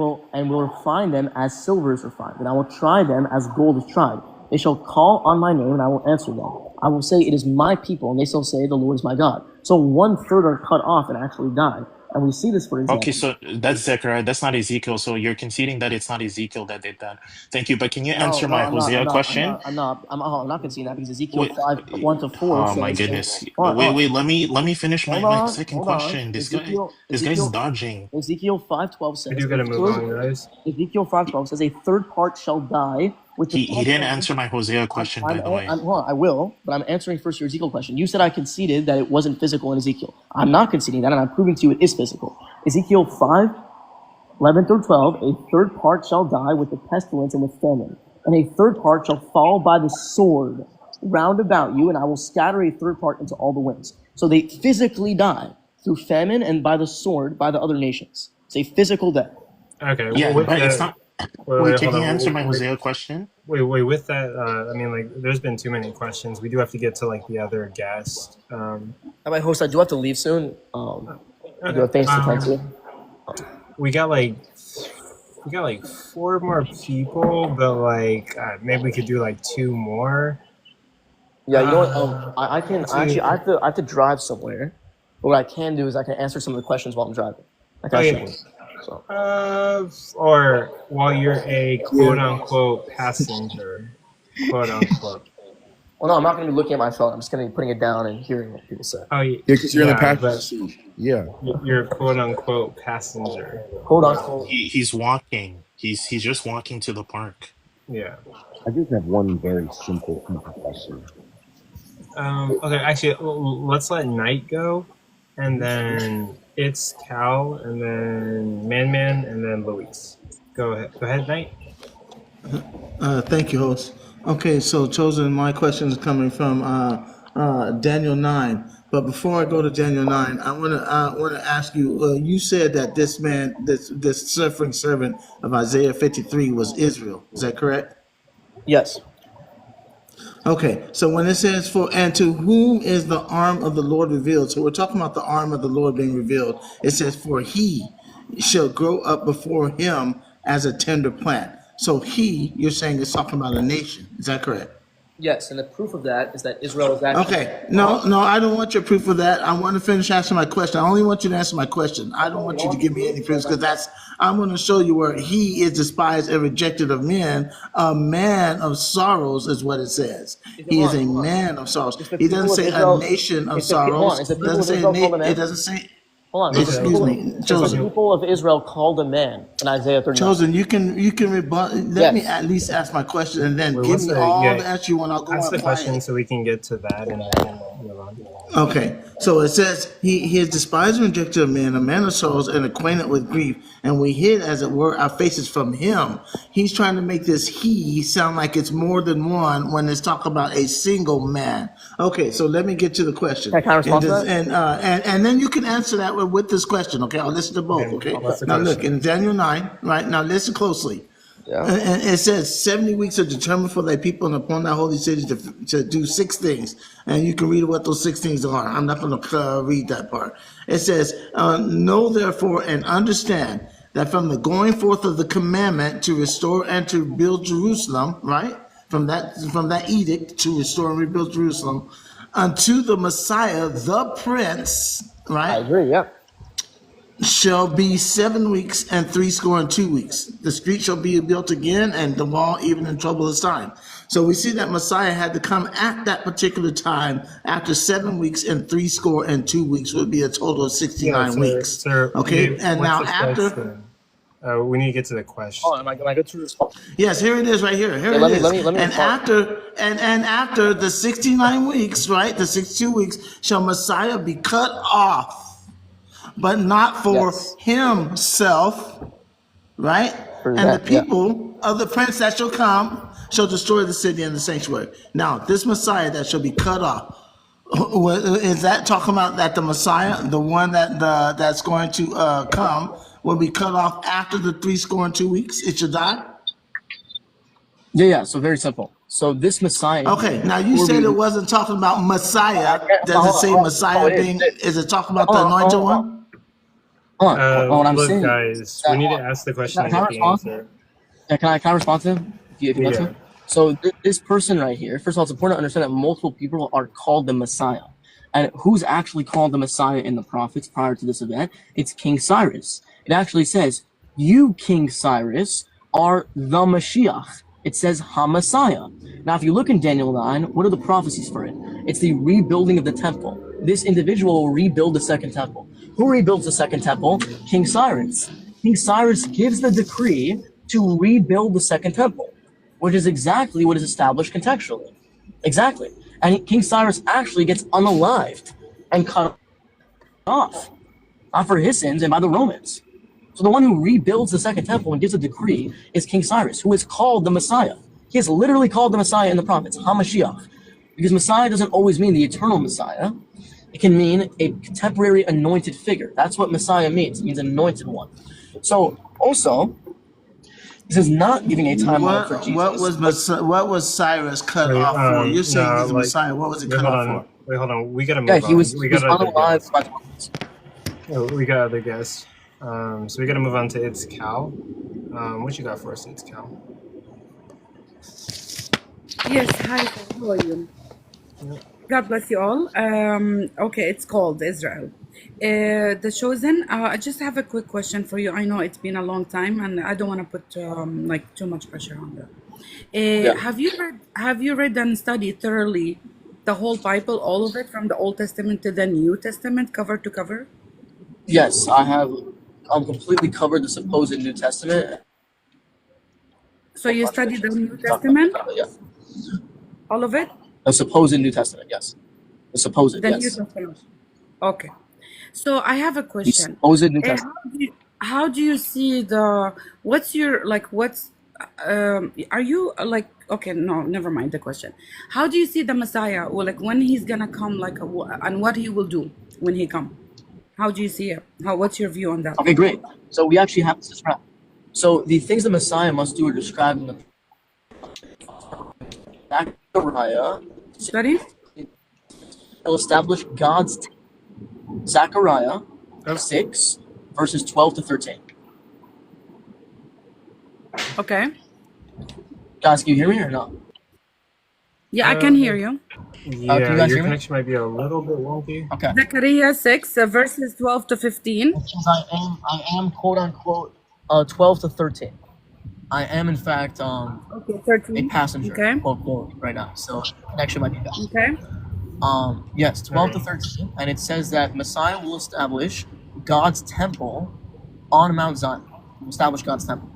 will refine them as silver is refined, and I will try them as gold is tried. They shall call on my name, and I will answer them. I will say, it is my people, and they shall say, the Lord is my God. So 1/3 are cut off and actually die. And we see this, for example. Okay, so that's Zechariah. That's not Ezekiel. So you're conceding that it's not Ezekiel that did that. Thank you. But can you answer my Hosea question? I'm not conceding that, because Ezekiel Wait, 5:1-4 oh my says, goodness. hold on, Wait. Let me finish my second hold on. question. This guy's dodging. Ezekiel 5:12 says, We do gotta move on, guys. Ezekiel 5:12 says, a third part shall die with the He didn't answer my Hosea question, by the way. Hold on, I will, but I'm answering first your Ezekiel question. You said I conceded that it wasn't physical in Ezekiel. I'm not conceding that, and I'm proving to you it is physical. Ezekiel 5:11-12, a third part shall die with the pestilence and with famine, and a third part shall fall by the sword round about you, and I will scatter a third part into all the winds. So they physically die through famine and by the sword by the other nations. It's a physical death. Okay. Yeah, with but that, it's not. wait, Can hold you on. answer my Hosea question? Wait. With that, I mean, like, there's been too many questions. We do have to get to like the other guest. My host, I do have to leave soon. I do have things to tend to. We got like 4 more people, but like maybe we could do like 2 more. Yeah, you know what? I can actually. I have to drive somewhere. But what I can do is I can answer some of the questions while I'm driving. Like so. Or while you're a quote unquote passenger, quote unquote. Well, no, I'm not going to be looking at my phone. I'm just going to be putting it down and hearing what people say. Oh, yeah, because you're in the passenger seat. Yeah. You're a quote unquote passenger. Quote unquote. He's walking. He's just walking to the park. Yeah. I just have one very simple question. Okay, actually, let's let Knight go, and then it's Cal, and then Man, and then Luis. Go ahead, Knight. Thank you, host. Okay, so Chosen, my question is coming from Daniel 9. But before I go to Daniel 9, I want to ask you. You said that this man, this suffering servant of Isaiah 53, was Israel. Is that correct? Yes. Okay, so when it says and to whom is the arm of the Lord revealed? So we're talking about the arm of the Lord being revealed. It says, for he shall grow up before him as a tender plant. So you're saying it's talking about a nation. Is that correct? Yes, and the proof of that is that Israel is actually... Okay, no, I don't want your proof of that. I want to finish answering my question. I only want you to answer my question. I don't want you to give me any proofs, because I'm going to show you where he is despised and rejected of men. A man of sorrows is what it says. He is a man of sorrows. He doesn't say a nation of sorrows. It doesn't say it doesn't say... Hold on. Excuse me, Chosen. The people of Israel called a man in Isaiah 39. Chosen, you can rebut. Let me at least ask my question, and then give me all the answer you want. I'll go ask on the question so we can get to that and then move on. Okay, so it says he is despised and rejected of men, a man of sorrows and acquainted with grief, and we hid, as it were, our faces from him. He's trying to make this he sound like it's more than one when it's talking about a single man. Okay, so let me get to the question. Can I respond to that? And then you can answer that with this question. Okay, I'll listen to both. Okay, now look in Daniel 9. Right now, listen closely. Yeah. And it says 70 weeks are determined for thy people and upon thy holy city to do 6 things. And you can read what those 6 things are. I'm not going to read that part. It says, know therefore and understand that from the going forth of the commandment to restore and to build Jerusalem, right? From that edict to restore and rebuild Jerusalem, unto the Messiah, the Prince, right? I agree, yeah. Shall be 7 weeks and 62 weeks. The street shall be built again, and the wall even in troublous time. So we see that Messiah had to come at that particular time after 7 weeks and 62 weeks, would be a total of 69 weeks. Sir, okay, and now after. We need to get to the question. Oh, am I good to respond? Yes, here it is, right here. Here it is. Let me and after the 69 weeks, right, the 62 weeks, shall Messiah be cut off, but not for himself, right? And the people of the prince that shall come shall destroy the city and the sanctuary. Now, this Messiah that shall be cut off, is that talking about that the Messiah, the one that's going to come, will be cut off after the 62 weeks? It should die? Yeah. So very simple. So this Messiah. Okay, now you said it wasn't talking about Messiah. Does it say Messiah being? Is it talking about the anointed one? Hold on. What I'm Look, saying, guys, we need to ask the question and Can I get the respond? answer. Yeah, can I respond to him? If you want Yeah. to. So this person right here, first of all, it's important to understand that multiple people are called the Messiah. And who's actually called the Messiah in the prophets prior to this event? It's King Cyrus. It actually says, you, King Cyrus, are the Mashiach. It says Ha-Messiah. Now, if you look in Daniel 9, what are the prophecies for it? It's the rebuilding of the temple. This individual will rebuild the second temple. Who rebuilds the second temple? King Cyrus. King Cyrus gives the decree to rebuild the second temple, which is exactly what is established contextually. Exactly. And King Cyrus actually gets unalived and cut off, not for his sins and by the Romans. So the one who rebuilds the second temple and gives a decree is King Cyrus, who is called the Messiah. He is literally called the Messiah in the prophets, HaMashiach, because Messiah doesn't always mean the eternal Messiah. It can mean a contemporary anointed figure. That's what Messiah means. It means anointed one. So also, this is not giving a timeline for Jesus. What was Cyrus cut off for? You're saying he's a Messiah. What was he cut off for? Wait, hold on. We gotta move Yeah, on. he was We got other guests. unalived by the Romans. We got other guests. So we gotta move on to It's Cal. What you got for us, It's Cal? Yes, hi, how are you? God bless you all. Okay, it's called Israel. The Chosen, I just have a quick question for you. I know it's been a long time and I don't want to put like too much pressure on that. Have you read and studied thoroughly the whole Bible, all of it, from the Old Testament to the New Testament, cover to cover? Yes, I have. I'm completely covered the supposed New Testament. So you studied the New Testament? Yeah. All of it? The supposed New Testament, yes. The supposed, The yes. New Testament. Okay. So I have a The question. supposed New Testament. How do you see what's your, like, are you like, okay, no, never mind the question. How do you see the Messiah, or like when he's gonna come, like, and what he will do when he come? How do you see it? What's your view on that? Okay, great. So we actually have this described. So the things the Messiah must do are described in the Zechariah. Study? He'll establish God's Zechariah 6, verses 12 to 13. Okay. Guys, can you hear me or not? Yeah, I can hear you. Yeah, can you guys your hear me? connection might be a little bit wonky. Okay. Zechariah 6, verses 12 to 15. I am quote unquote 12 to 13. I am in fact Okay, 13. a passenger, Okay. quote unquote, right now. So connection might be bad. Okay. Yes, 12 to 13, and it says that Messiah will establish God's temple on Mount Zion. Will establish God's temple.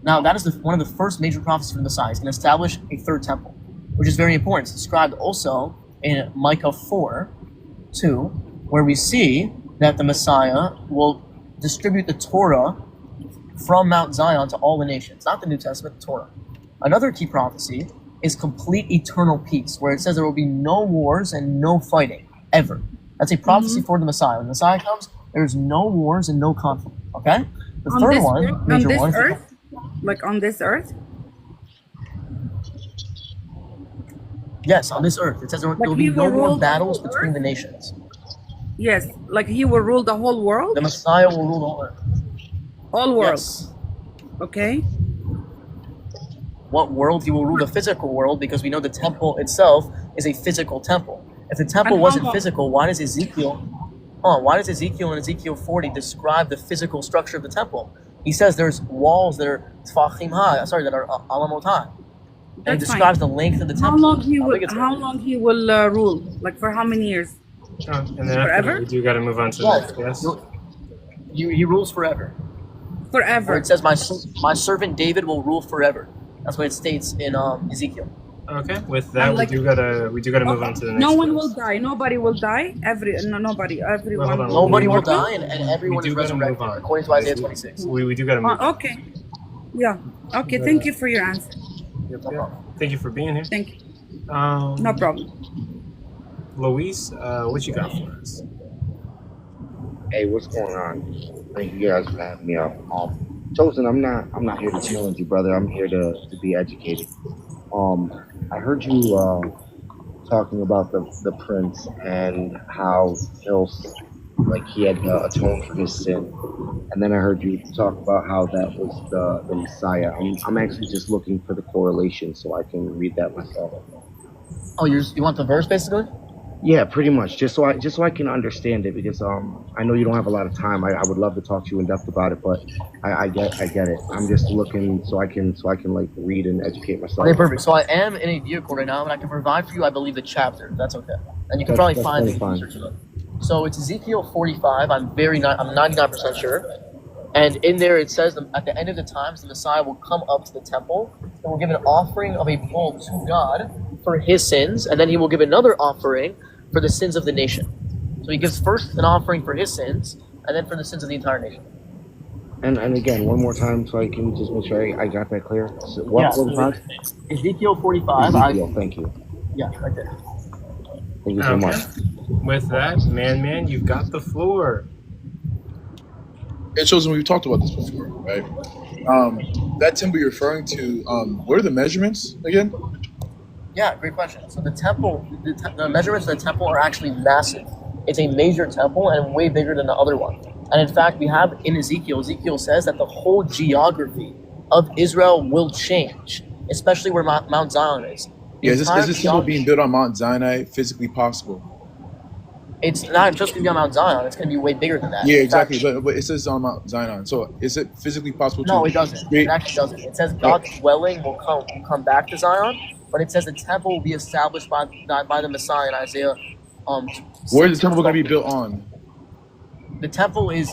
Now that is one of the first major prophecies for the Messiah. He's going to establish a third temple, which is very important. It's described also in Micah 4:2, where we see that the Messiah will distribute the Torah from Mount Zion to all the nations, not the New Testament, the Torah. Another key prophecy is complete eternal peace, where it says there will be no wars and no fighting, ever. That's a prophecy for the Messiah. When the Messiah comes, there's no wars and no conflict, okay? The On third this one, earth, major on this one, earth? Like on this earth? yes, on this earth. It says there will be he no will more rule the battles whole between earth? the nations. Yes, like he will rule the whole world? The Messiah will rule the whole earth. All world. Yes. Okay. What world? He will rule the physical world, because we know the temple itself is a physical temple. If the temple And wasn't how- physical, why does Ezekiel in Ezekiel 40 describe the physical structure of the temple? He says there's walls that are tfachim high, that are alamot high. And it That's describes fine. the length of the How temple. long he How will? big it's How long he will rule? Like for how many years? And then after Forever? that, we do gotta move on to the Yeah, next guest. he rules forever. Where Forever. it says, my servant David will rule forever. That's what it states in Ezekiel. Okay, with that, And like- we do gotta move on to the next. No one guest. will die. Nobody will die. Nobody. Everyone. hold on. Nobody will We- die, and everyone we is do gotta move resurrected, on. according to Isaiah 26. We do gotta move on. Okay. Yeah. Okay. Thank you for your answer. Yep. Thank you for being here. Thank you. No problem. Luis, what you got for us? Hey, what's going on? Thank you guys for having me up. Chosen, I'm not here to challenge you, brother. I'm here to be educated. I heard you talking about the prince and how he had to atone for his sin, and then I heard you talk about how that was the Messiah. I'm actually just looking for the correlation so I can read that myself. Oh, you want the verse basically? Yeah, pretty much. Just so I can understand it, because I know you don't have a lot of time. I would love to talk to you in depth about it, but I get it. I'm just looking so I can like read and educate myself. Okay, perfect. So I am in a vehicle right now, and I can provide for you, I believe, the chapter. That's okay, and you can probably find it. So it's Ezekiel 45. I'm 99% sure, and in there it says at the end of the times the Messiah will come up to the temple and will give an offering of a bull to God for his sins, and then he will give another offering for the sins of the nation. So he gives first an offering for his sins, and then for the sins of the entire nation. And again, one more time, so I can just make sure I got that clear. So what 45? Ezekiel 45. Ezekiel, thank you. Yeah, right there. Thank you so much. With that, man, you've got the floor. It shows we've talked about this before, right? That temple you're referring to, what are the measurements again? Yeah, great question. So the temple, the measurements of the temple are actually massive. It's a major temple and way bigger than the other one. And in fact, we have in Ezekiel says that the whole geography of Israel will change, especially where Mount Zion is. Is this temple being built on Mount Sinai physically possible? It's not just going to be on Mount Zion. It's going to be way bigger than that. Yeah, exactly. But it says on Mount Zion. So is it physically possible? No, it doesn't. It actually doesn't. It says God's dwelling will come back to Zion, but it says the temple will be established by the Messiah in Isaiah. Where is the temple going to be built on? The temple is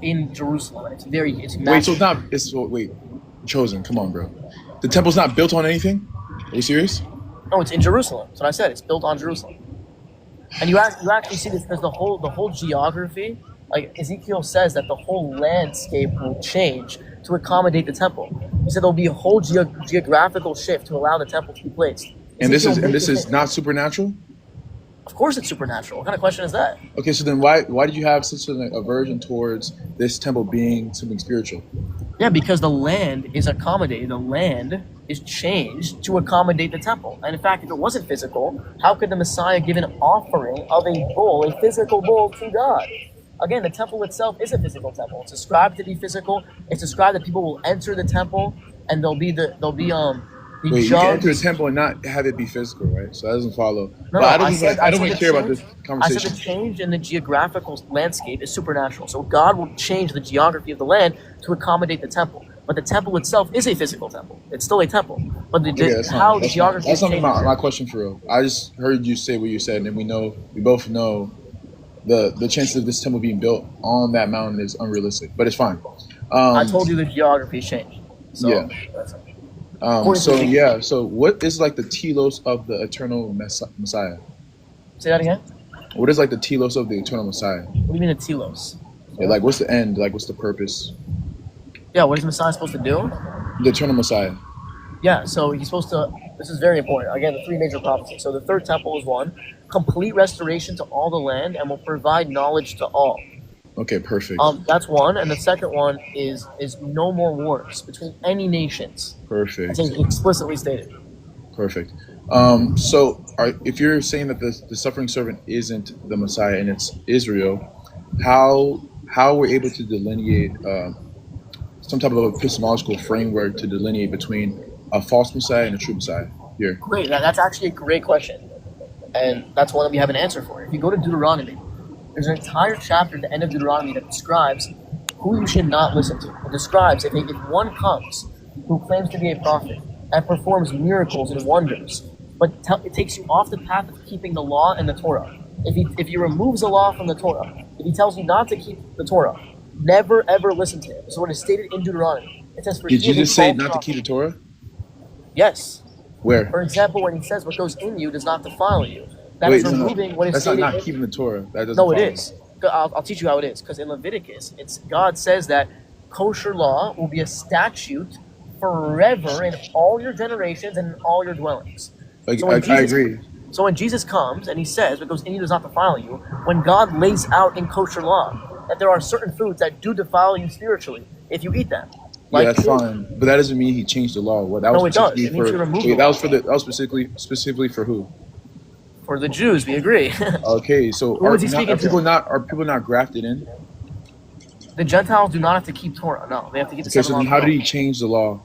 in Jerusalem. It's massive. Wait, so it's not. Wait, Chosen. Come on, bro. The temple's not built on anything. Are you serious? No, it's in Jerusalem. That's what I said. It's built on Jerusalem. And you actually see this because the whole geography, like Ezekiel says that the whole landscape will change to accommodate the temple. He said there'll be a whole geographical shift to allow the temple to be placed. And this is not supernatural? Of course it's supernatural. What kind of question is that? Okay, so then why did you have such an aversion towards this temple being something spiritual? Yeah, because the land is accommodated. The land is changed to accommodate the temple. And in fact, if it wasn't physical, how could the Messiah give an offering of a bull, a physical bull, to God? Again, the temple itself is a physical temple. It's described to be physical. It's described that people will enter the temple and they'll be Wait, you can enter a temple and not have it be physical, right? So that doesn't follow. No, I don't really care about this conversation. I said the change in the geographical landscape is supernatural. So God will change the geography of the land to accommodate the temple. But the temple itself is a physical temple. It's still a temple. But the geography that's not my question for real. I just heard you say what you said, and we both know the chances of this temple being built on that mountain is unrealistic. But it's fine. I told you the geography changed. So yeah. So what is like the telos of the eternal Messiah? Say that again? What is like the telos of the eternal Messiah? What do you mean the telos? Yeah, like what's the end? Like what's the purpose? Yeah, what is the Messiah supposed to do? The eternal Messiah. Yeah, so he's supposed to, this is very important. Again, the three major prophecies. So the third temple is one, complete restoration to all the land and will provide knowledge to all. Okay, perfect. That's one, and the second one is no more wars between any nations. Perfect. That's explicitly stated. Perfect. If you're saying that the suffering servant isn't the Messiah and it's Israel, how we're able to delineate some type of epistemological framework to delineate between a false Messiah and a true Messiah here? Great. That's actually a great question, and that's one that we have an answer for. If you go to Deuteronomy, there's an entire chapter at the end of Deuteronomy that describes who you should not listen to. It describes if one comes who claims to be a prophet and performs miracles and wonders, but it takes you off the path of keeping the law and the Torah. If he removes the law from the Torah, if he tells you not to keep the Torah, never ever listen to him. So what is stated in Deuteronomy. It says, did you just say not to keep the Torah? Yes. Where? For example, when he says what goes in you does not defile you. That is removing what is stated. That's not keeping the Torah. That doesn't. No, it is. I'll teach you how it is. Because in Leviticus, God says that kosher law will be a statute forever in all your generations and in all your dwellings. I agree. So when Jesus comes and he says what goes in you does not defile you, when God lays out in kosher law that there are certain foods that do defile you spiritually if you eat them. Yeah, that's fine, but that doesn't mean he changed the law. What that was No, it does. specifically It means for. you remove Wait, the that law. was for the. That was specifically for who? For the Jews, we agree. Okay, so Who was he speaking to? are people not grafted in? The Gentiles do not have to keep Torah. No, they have to keep the Okay, 7 so then laws. how did he change the law?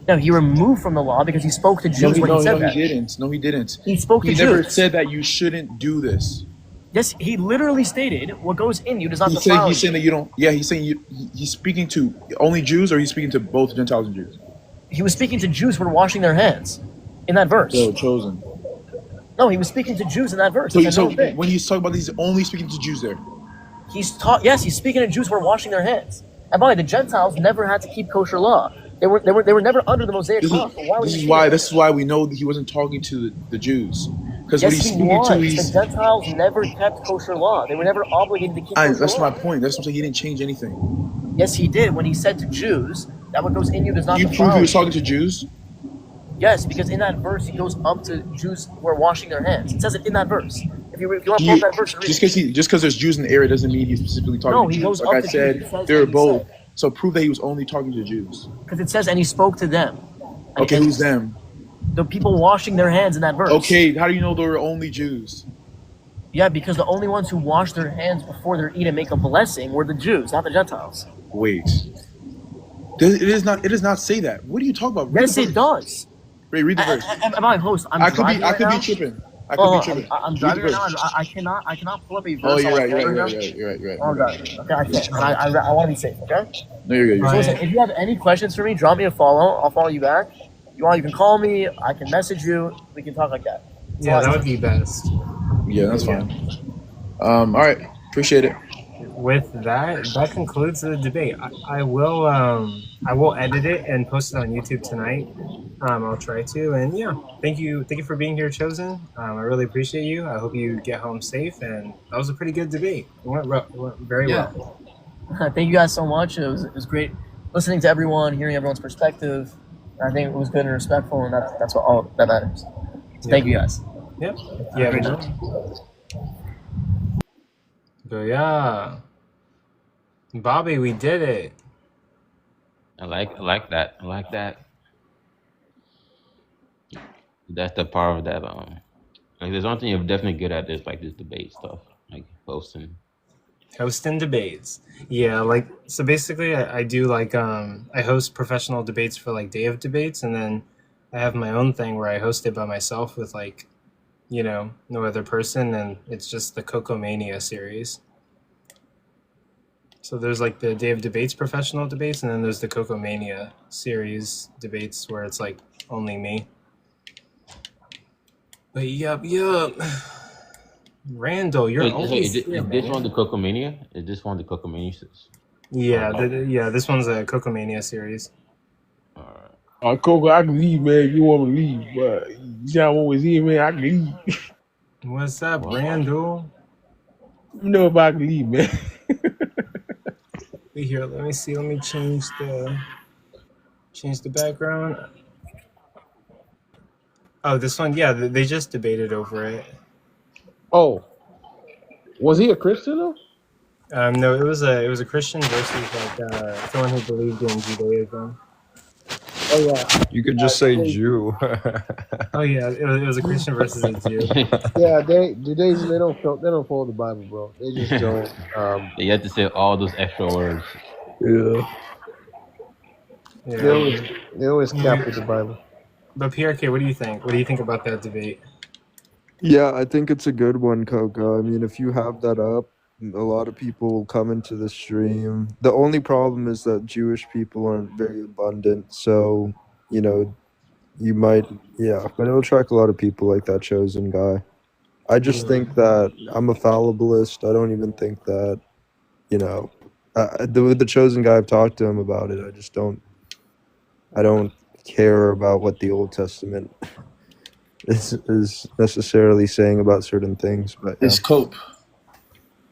No, he removed from the law because he spoke to Jews when he said that. He didn't. No, he didn't. He spoke to He never Jews. said that you shouldn't do this. Yes, he literally stated, "What goes in you does not He's defile you." saying that you don't. Yeah, he's saying he's speaking to only Jews, or he's speaking to both Gentiles and Jews. He was speaking to Jews who were washing their hands in that verse. So chosen. No, he was speaking to Jews in that verse. So when he's talking about, he's only speaking to Jews there. He's taught. Yes, he's speaking to Jews who are washing their hands. And by the way, the Gentiles never had to keep kosher law. They were never under the Mosaic law. So This is why we know that he wasn't talking to the Jews, because what Yes, he's he speaking was. to, The Gentiles never kept kosher law. They were never obligated to keep kosher that's law. my point. That's what I'm saying. He didn't change anything. Yes, he did when he said to Jews that what goes in you does not You defile prove he was you. talking to Jews. Yes, because in that verse he goes up to Jews who are washing their hands. It says it in that verse. If you want to pull up that verse, read Just it. because there's Jews in the area doesn't mean he's specifically talking No, to he Jews. goes Like up I to said, Jews. He says they were what he both. said. So prove that he was only talking to Jews. Because it says, and he spoke to them. Okay, who's them? The people washing their hands in that verse. Okay, how do you know they were only Jews? Yeah, because the only ones who wash their hands before they eat and make a blessing were the Jews, not the Gentiles. Wait. It does not say that. What are you talking about? Yes, it does. Wait, read the verse. Am I host? I could be tripping. I could be tripping. I'm Read driving the right verse. now. I cannot pull up a verse. Oh, you're on my right. phone You're now. right. Oh god. Okay, I can't. And I want to be safe. Okay. No, you're good. So listen, if you have any questions for me, drop me a follow. I'll follow you back. You can call me. I can message you. We can talk like that. Yeah, that would be best. Yeah, that's fine. All right. Appreciate it. With that concludes the debate. I will edit it and post it on YouTube tonight. I'll try to, and yeah, thank you for being here, Chosen. I really appreciate you. I hope you get home safe, and that was a pretty good debate. It went very well. Thank you guys so much. It was great listening to everyone, hearing everyone's perspective. I think it was good and respectful, and that's what all that matters. So thank you guys. Yep. Yeah. But yeah, Bobby, we did it. I like that. I like that. That's the power of that. Like there's one thing you're definitely good at is like this debate stuff, like hosting Debates. Yeah, like so basically I do like I host professional debates for like day of debates, and then I have my own thing where I host it by myself with like, no other person, and it's just the Coco-Mania series. So there's like the day of debates professional debates, and then there's the Coco-Mania series debates where it's like only me. But yup. Randall, you're always is this one the Coco-Mania? Is this one the Coco-Mania? Yeah, this one's a Coco-Mania series. Coco, I can leave, man. If you want me to leave, but you don't always here, man. I can leave. What's up, Randall? You know if I can leave, man. Here, let me see. Let me change the background. Oh, this one, yeah, they just debated over it. Oh, was he a Christian though? No, it was a Christian versus like someone who believed in Judaism. Oh yeah. You could just say Jew. Oh yeah, it was a Christian versus a Jew. Yeah, Judaism they don't follow the Bible, bro. They just don't. You have to say all those extra words. Yeah. They always cap with the Bible. But PRK, what do you think? What do you think about that debate? Yeah, I think it's a good one, Coco. I mean, if you have that up, a lot of people will come into the stream. The only problem is that Jewish people aren't very abundant, so you might, but it'll attract a lot of people like that Chosen guy. I just think that I'm a fallibilist. I don't even think that, the Chosen guy, I've talked to him about it. I don't care about what the Old Testament is necessarily saying about certain things, but It's cope.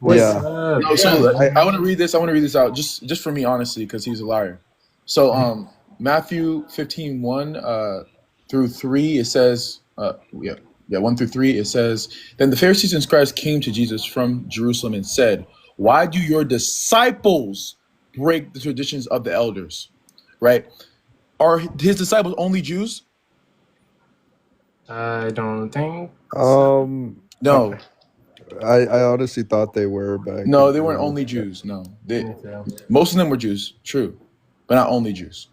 Yeah. No, so I want to read this. I want to read this out just for me, honestly, because he's a liar. So Matthew 15:1 through 3, it says 1 through 3, it says, then the Pharisees and scribes came to Jesus from Jerusalem and said, why do your disciples break the traditions of the elders? right? Are his disciples only Jews? I don't think. Um, No, I honestly thought they were back. no, they weren't only Jews. No, Me too. most of them were Jews. True, but not only Jews.